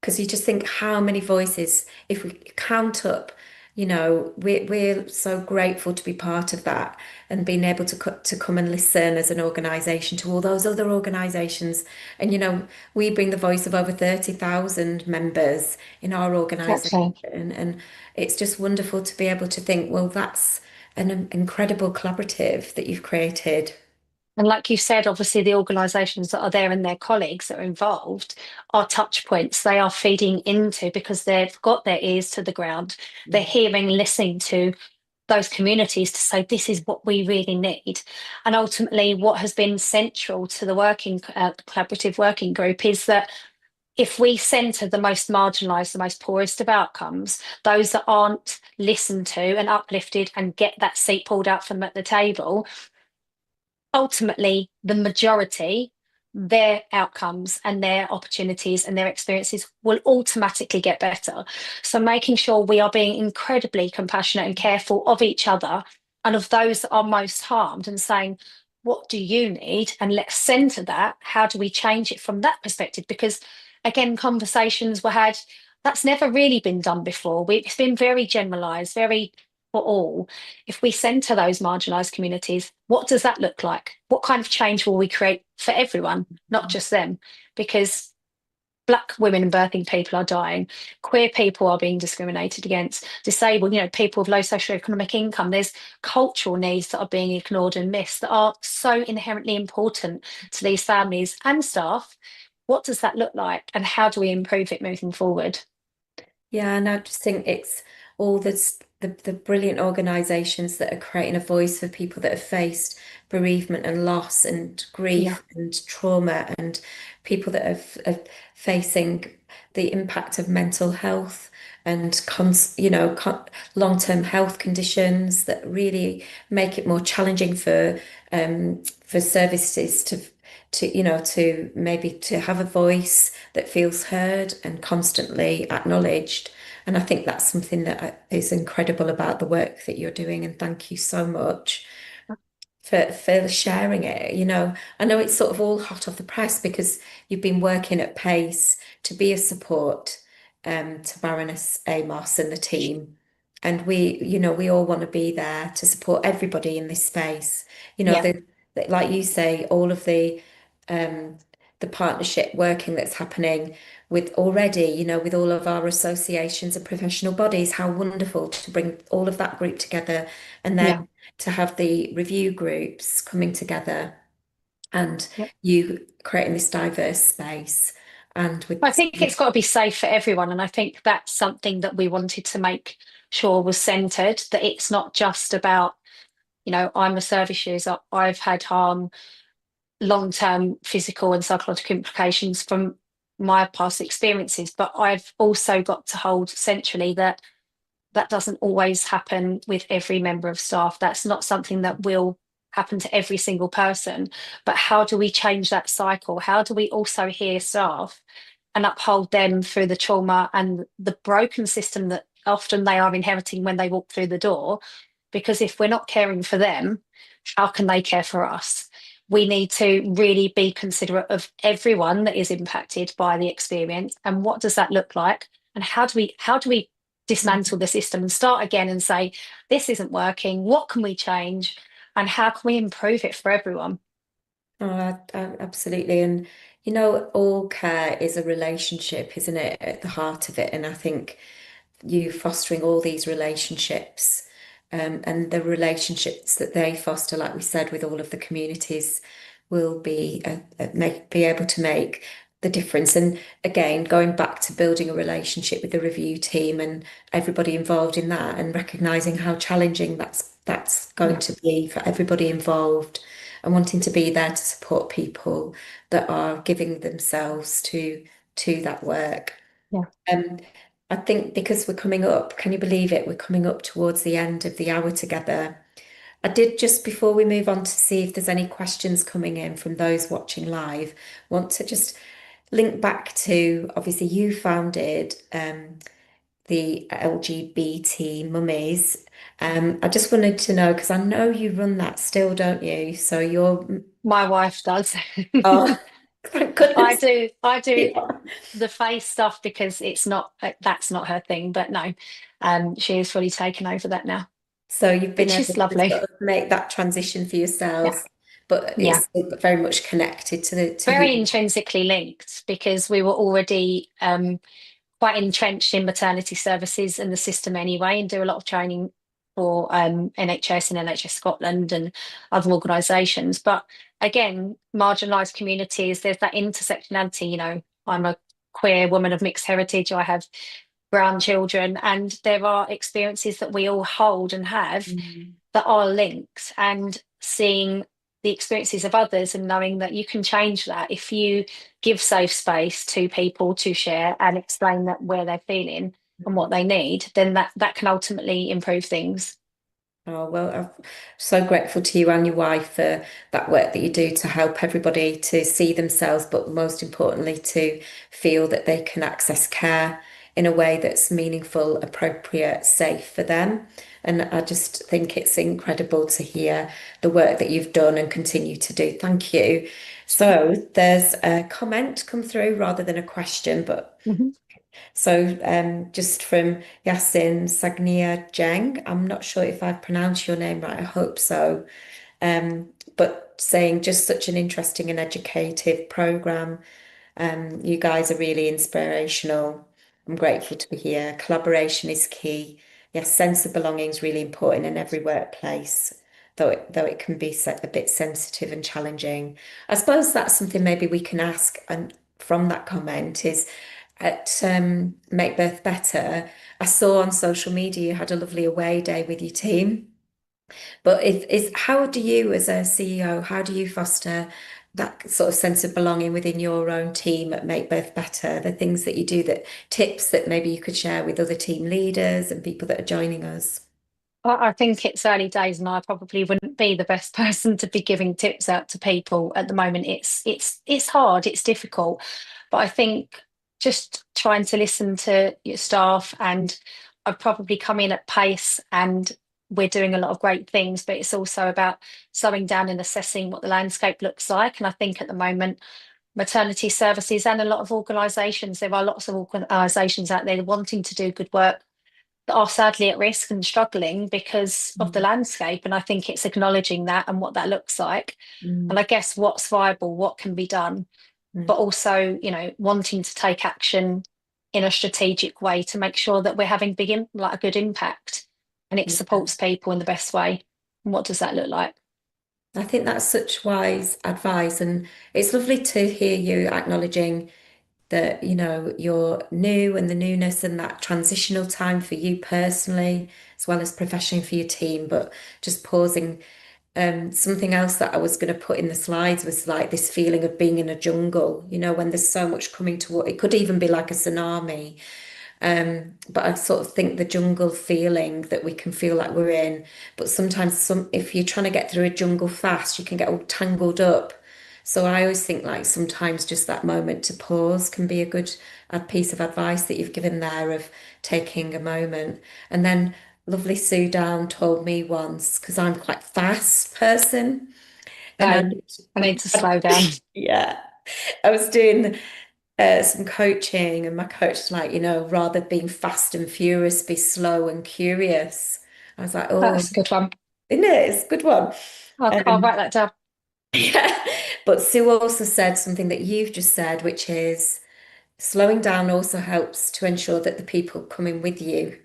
Because you just think how many voices, if we count up, we're so grateful to be part of that and being able to come and listen as an organisation to all those other organisations. And we bring the voice of over 30,000 members in our organisation, Exactly. and it's just wonderful to be able to think, well, that's an incredible collaborative that you've created. And like you said, obviously the organisations that are there and their colleagues that are involved are touch points they are feeding into because they've got their ears to the ground. They're hearing, listening to those communities to say this is what we really need. And ultimately, what has been central to the collaborative working group is that if we centre the most marginalised, the most poorest of outcomes, those that aren't listened to and uplifted and get that seat pulled out from them at the table, ultimately the majority, their outcomes and their opportunities and their experiences will automatically get better. So making sure we are being incredibly compassionate and careful of each other and of those that are most harmed and saying, what do you need? And let's centre that. How do we change it from that perspective? Because again, conversations were had, that's never really been done before. It's been very generalised, very for all. If we centre those marginalised communities, what does that look like? What kind of change will we create for everyone, not just them? Because Black women and birthing people are dying, queer people are being discriminated against, disabled, people with low socioeconomic income. There's cultural needs that are being ignored and missed that are so inherently important to these families and staff. What does that look like, and how do we improve it moving forward? Yeah, and I just think it's all the brilliant organisations that are creating a voice for people that have faced bereavement and loss and Yeah, grief and trauma and people that are facing the impact of mental health and long-term health conditions that really make it more challenging for services to maybe to have a voice that feels heard and constantly acknowledged. And I think that's something that is incredible about the work that you're doing. And thank you so much for sharing it. I know it's sort of all hot off the press because you've been working at pace to be a support to Baroness Amos and the team. And we all want to be there to support everybody in this space. yeah, Like you say, all of um, the partnership working that's happening with already, with all of our associations and professional bodies, how wonderful to bring all of that group together and yeah. then to have the review groups coming together and Yeah. you creating this diverse space and I with think it's got to be safe for everyone. And I think that's something that we wanted to make sure was centred, that it's not just about, I'm a service user, I've had harm, long-term physical and psychological implications from my past experiences, but I've also got to hold centrally that that doesn't always happen with every member of staff. That's not something that will happen to every single person. But how do we change that cycle? How do we also hear staff and uphold them through the trauma and the broken system that often they are inheriting when they walk through the door? Because if we're not caring for them, how can they care for us? We need to really be considerate of everyone that is impacted by the experience, and what does that look like, and how do we dismantle the system and start again and say, this isn't working, what can we change, and how can we improve it for everyone? Oh, absolutely. And all care is a relationship, isn't it, at the heart of it? And I think you fostering all these relationships, and the relationships that they foster, like we said, with all of the communities, will be able to make the difference. And again, going back to building a relationship with the review team and everybody involved in that, and recognizing how challenging that's going Yeah, to be for everybody involved. and wanting to be there to support people that are giving themselves to that work. Yeah. I think because we're coming up, can you believe it? We're coming up towards the end of the hour together. I did, just before we move on to see if there's any questions coming in from those watching live, want to just link back to, obviously you founded the LGBT Mummies. I just wanted to know, because I know you run that still, don't you? So you're, My wife does. oh, thank I goodness. do. I do Yeah. the face stuff because it's not that's not her thing. But no, she is fully taken over that now, So you've been which able is to lovely. sort of make that transition for Yeah. yourselves, but Yeah. it's very much connected to who. Very intrinsically linked because we were already quite entrenched in maternity services and the system anyway, and do a lot of training for NHS and NHS Scotland and other organisations. But again, marginalised communities, there's that intersectionality. You know, I'm a queer woman of mixed heritage. I have brown children, and there are experiences that we all hold and have that are linked, and seeing the experiences of others and knowing that you can change that if you give safe space to people to share and explain that where they're feeling and what they need, then that can ultimately improve things. Oh, well, I'm so grateful to you and your wife for that work that you do to help everybody to see themselves, but most importantly, to feel that they can access care in a way that's meaningful, appropriate, safe for them. And I just think it's incredible to hear the work that you've done and continue to do. Thank you. So there's a comment come through rather than a question, but so just from Yasin Sagnia Jeng, I'm not sure if I've pronounced your name right, I hope so. But saying just such an interesting and educative program. You guys are really inspirational. I'm grateful to be here. Collaboration is key. Yes, sense of belonging is really important in every workplace, though it can be a bit sensitive and challenging. I suppose that's something maybe we can ask, and from that comment is at Make Birth Better, I saw on social media you had a lovely away day with your team. But how do you, as a CEO, how do you foster that sort of sense of belonging within your own team at Make Birth Better? The things that you do, that tips that maybe you could share with other team leaders and people that are joining us. I think it's early days, and I probably wouldn't be the best person to be giving tips out to people at the moment. It's hard, it's difficult, but I think just trying to listen to your staff, and I've probably come in at pace, and we're doing a lot of great things, but it's also about slowing down and assessing what the landscape looks like. And I think at the moment, maternity services and a lot of organisations, there are lots of organisations out there wanting to do good work that are sadly at risk and struggling because of the landscape. And I think it's acknowledging that and what that looks like. And I guess what's viable, what can be done, but also, you know, wanting to take action in a strategic way to make sure that we're having like a good impact, and it supports people in the best way. And what does that look like? I think that's such wise advice, and it's lovely to hear you acknowledging that, you're new and the newness and that transitional time for you personally, as well as professionally for your team. But just pausing, something else that I was going to put in the slides was like this feeling of being in a jungle, when there's so much coming toward it, could even be like a tsunami. But I sort of think the jungle feeling that we can feel like we're in, but sometimes if you're trying to get through a jungle fast, you can get all tangled up. So I always think like sometimes just that moment to pause can be a piece of advice that you've given there, of taking a moment. And then lovely Sue Down told me once, because I'm quite a fast person, and I need to slow down. yeah, I was doing some coaching, and my coach was like, rather being fast and furious, be slow and curious. I was like, oh, That's a good one. isn't it? It's a good one. I'll write that down. Yeah. But Sue also said something that you've just said, which is slowing down also helps to ensure that the people coming with you.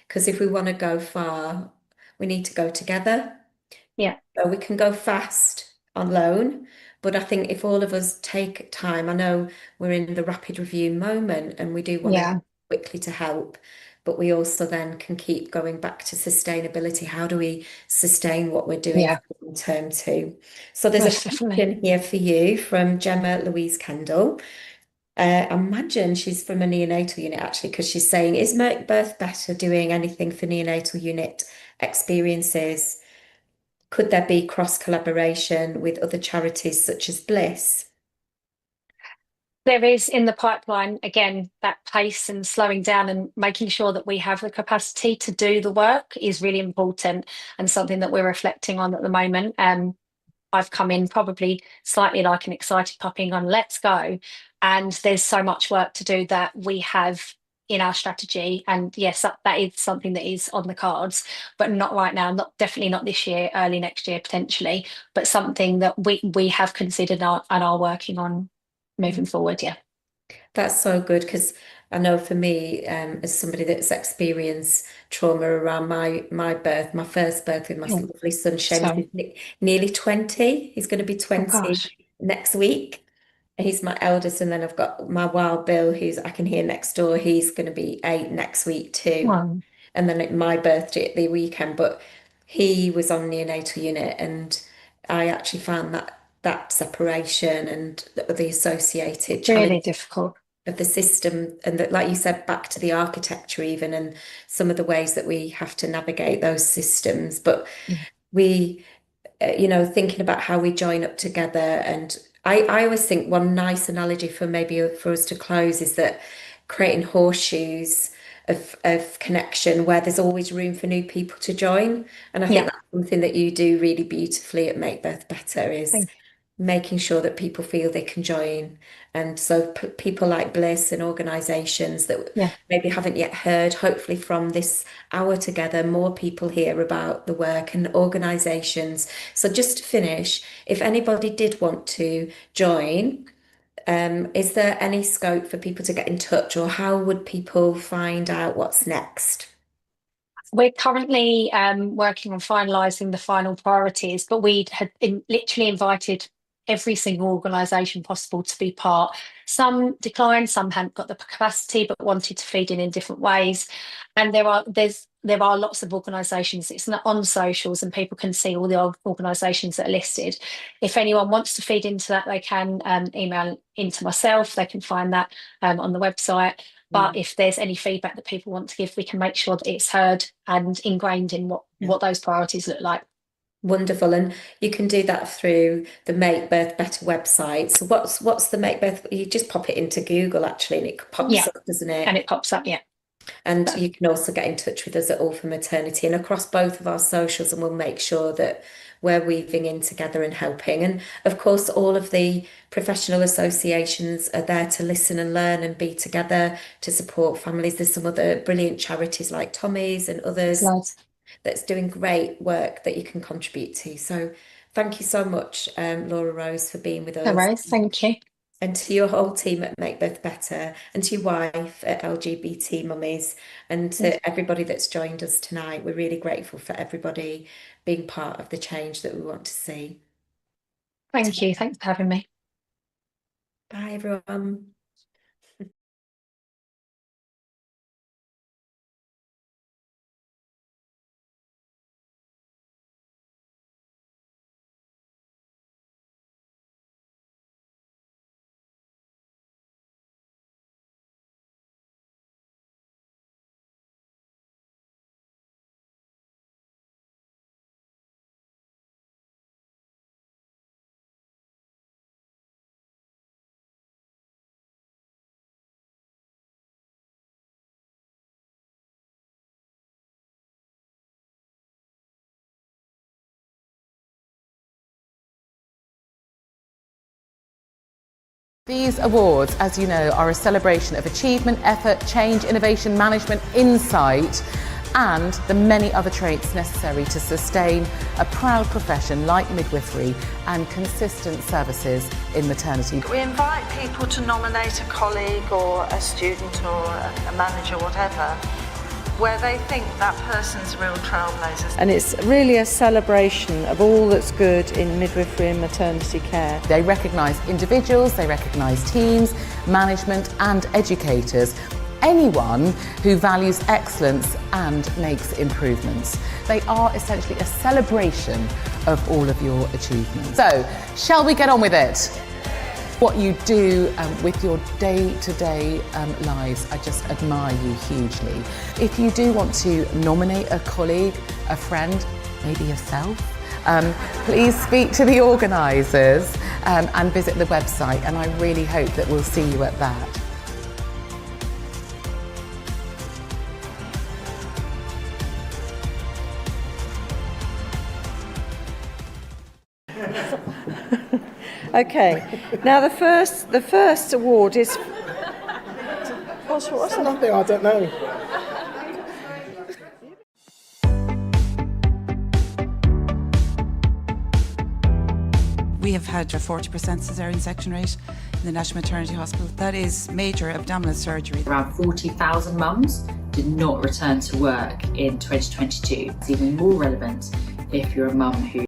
Because if we want to go far, we need to go together. Yeah. So we can go fast alone. But I think if all of us take time, I know we're in the rapid review moment and we do want to quickly to help. but we also then can keep going back to sustainability. How do we sustain what we're doing for long term too? So there's Most a definitely. question here for you from Gemma Louise Kendall. I imagine she's from a neonatal unit actually, because she's saying, is Make Birth Better doing anything for neonatal unit experiences? Could there be cross collaboration with other charities such as Bliss? There is in the pipeline, again, that pace and slowing down and making sure that we have the capacity to do the work is really important and something that we're reflecting on at the moment. I've come in probably slightly like an excited puppy on let's go. And there's so much work to do that we have in our strategy. And yes, that is something that is on the cards, but not right now, definitely not this year, early next year potentially, but something that we have considered and are working on moving forward. Yeah. That's so good, because I know for me, as somebody that's experienced trauma around my birth, my first birth with my lovely son Seamus, is nearly 20. He's going to be 20 next week. He's my eldest, and then I've got my wild Bill, who's I can hear next door. He's going to be 8 next week too. Wow. And then my birthday at the weekend, but he was on neonatal unit, and I actually found that separation and the associated challenge Really difficult of the system, and that, like you said, back to the architecture even, and some of the ways that we have to navigate those systems. But we, thinking about how we join up together, and I always think one nice analogy for us to close is that creating horseshoes of connection where there's always room for new people to join. And I think that's something that you do really beautifully at Make Birth Better, is making sure that people feel they can join. And so people like Bliss and organisations that maybe haven't yet heard, hopefully from this hour together, more people hear about the work and organisations. So just to finish, if anybody did want to join, is there any scope for people to get in touch, or how would people find out what's next? We're currently working on finalising the final priorities, but we had literally invited every single organisation possible to be part. Some declined, some hadn't got the capacity but wanted to feed in different ways. And there are lots of organisations. It's not on socials, and people can see all the organisations that are listed. If anyone wants to feed into that, they can email into myself. They can find that on the website. But if there's any feedback that people want to give, we can make sure that it's heard and ingrained in what those priorities look like. Wonderful. And you can do that through the Make Birth Better website. So what's the Make Birth? You just pop it into Google actually, and it pops up, doesn't it? And it pops up, And you can also get in touch with us at All for Maternity and across both of our socials, and we'll make sure that we're weaving in together and helping. And of course, all of the professional associations are there to listen and learn and be together to support families. There's some other brilliant charities like Tommy's and others that's doing great work that you can contribute to. So thank you so much, Laura Rose, for being with us. No worries, thank you. And to your whole team at Make Birth Better, and to your wife at LGBT Mummies, and to everybody that's joined us tonight. We're really grateful for everybody being part of the change that we want to see. Thank you. Thanks for having me. Bye, everyone. These awards, as you know, are a celebration of achievement, effort, change, innovation, management, insight, and the many other traits necessary to sustain a proud profession like midwifery and consistent services in maternity. We invite people to nominate a colleague or a student or a manager, whatever, where they think that person's real trailblazers. And it's really a celebration of all that's good in midwifery and maternity care. They recognise individuals, they recognise teams, management and educators. anyone who values excellence and makes improvements. They are essentially a celebration of all of your achievements. So, shall we get on with it? What you do with your day-to-day lives, I just admire you hugely. If you do want to nominate a colleague, a friend, maybe yourself, please speak to the organisers and visit the website, and I really hope that we'll see you at that. Okay, now the first award is. What's nothing? I don't know. We have had a 40% caesarean section rate in the National Maternity Hospital. That is major abdominal surgery. Around 40,000 mums did not return to work in 2022. It's even more relevant if you're a mum who